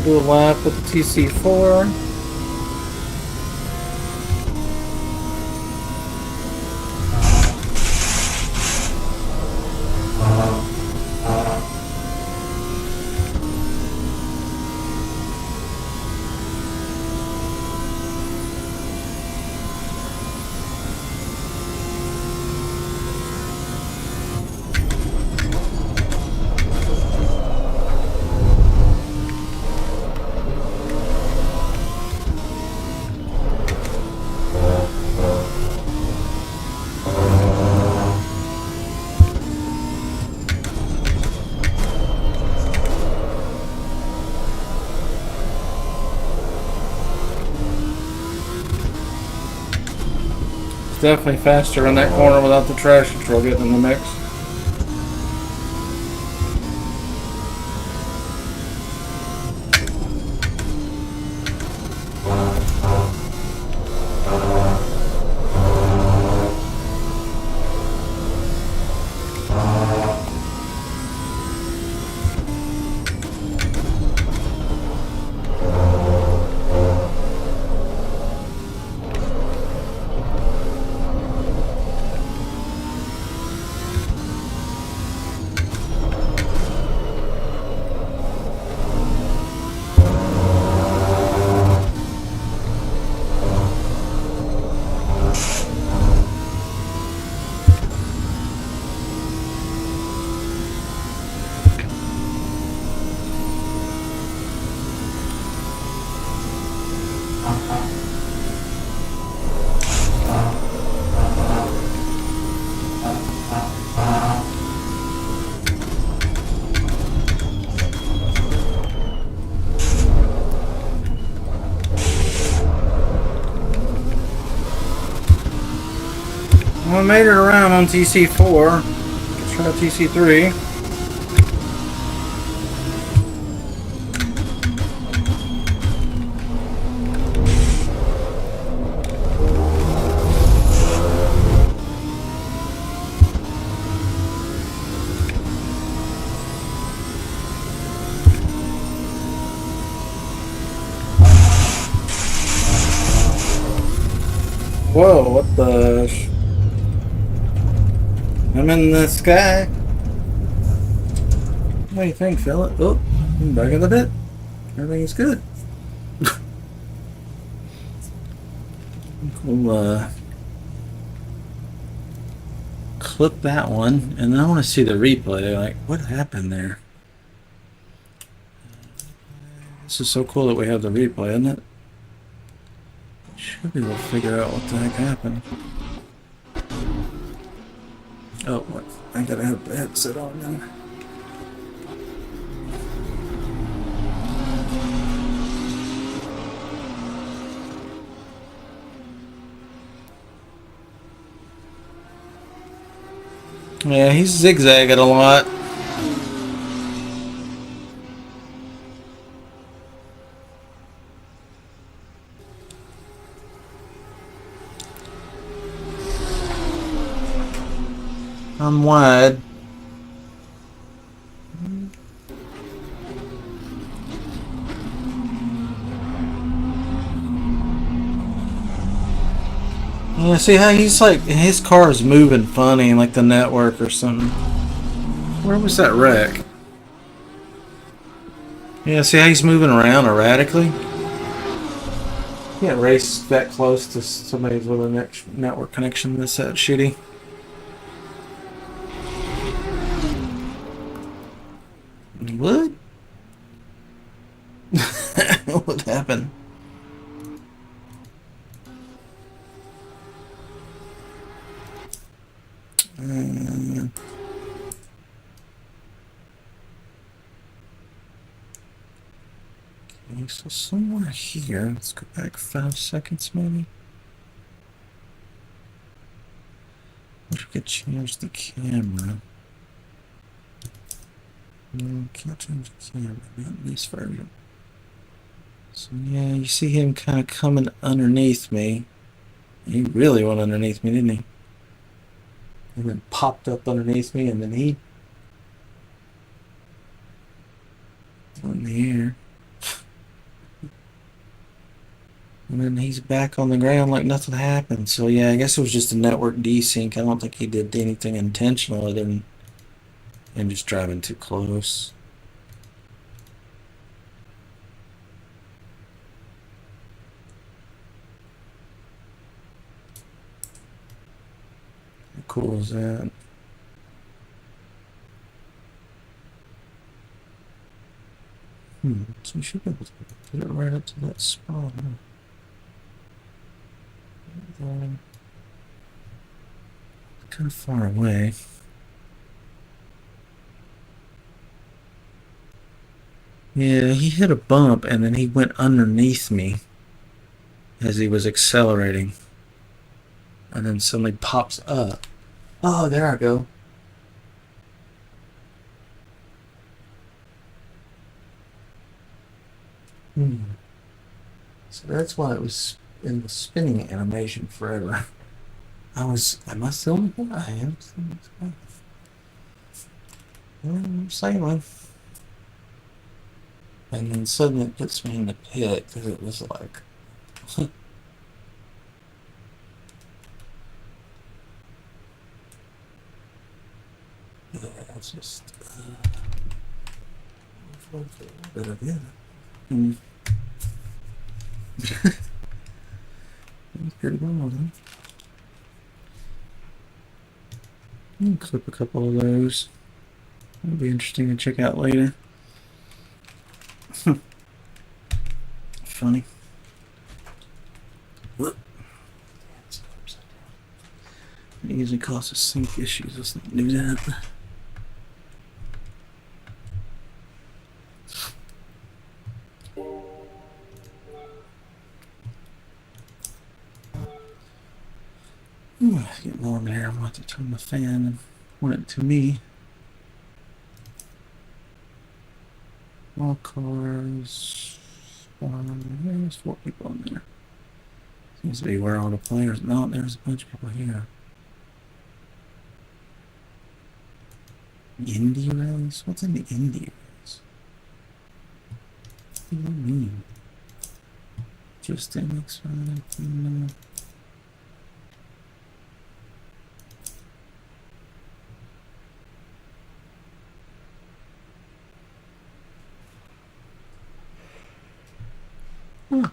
We'll do a lap with the TC4. definitely faster in that corner without the traction control getting in the mix. Well, I made it around on TC4. Let's try TC3. Whoa, what the... I'm in the sky. What do you think, Philip? Oh, I'm back in the pit. Everything's good. We'll clip that one, and then I want to see the replay. Like, what happened there? This is so cool that we have the replay, isn't it? Should be able to figure out what the heck happened. Oh, what? I gotta have the headset on now. Yeah, he's zigzagging a lot. I'm wide. Yeah, see how he's like, his car is moving funny, like the network or something. Where was that wreck? Yeah, see how he's moving around erratically? Can't race that close to somebody with a network connection that's that shitty. What? What happened? Okay, so somewhere here, let's go back 5 seconds maybe. We could change the camera. No, can't change the camera, not in this version. So yeah, you see him kind of coming underneath me. He really went underneath me, didn't he? And then popped up underneath me, and then he went in the air. And then he's back on the ground like nothing happened. So yeah, I guess it was just a network desync. I don't think he did anything intentional other than him just driving too close. How cool is that? So we should be able to put it right up to that spot, huh? Kind of far away. Yeah, he hit a bump and then he went underneath me as he was accelerating. and then suddenly pops up. Oh, there I go. So that's why it was in the spinning animation forever. Am I still in the I am still in the I'm sailing. And then suddenly it puts me in the pit because it was like, yeah, it's just, but I did. Pretty well, huh? I'll clip a couple of those. That'll be interesting to check out later. Funny. Whoop. It usually causes sync issues. Let's not do that. Ooh, it's getting warm in here. I'm about to turn the fan and point it to me. All cars. There's 4 people in there. Seems to be where all the players. No, there's a bunch of people here. Indie race? What's in the indie race? What do you mean? Just MX ride. Huh.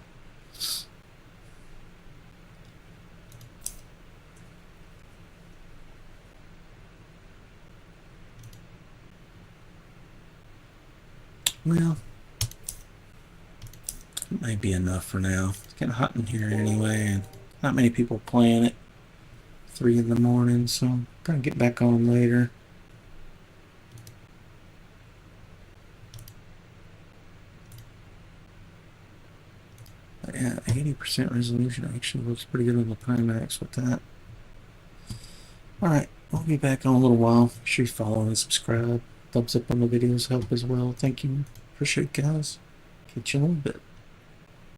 Well, it might be enough for now. It's getting hot in here anyway, and not many people playing it. 3 in the morning, so I'm gonna get back on later. But yeah, 80% resolution actually looks pretty good on the Pimax with that. Alright, I'll be back in a little while. Make sure you follow and subscribe. Thumbs up on the videos help as well. Thank you. Appreciate it, guys. Catch you in a little bit.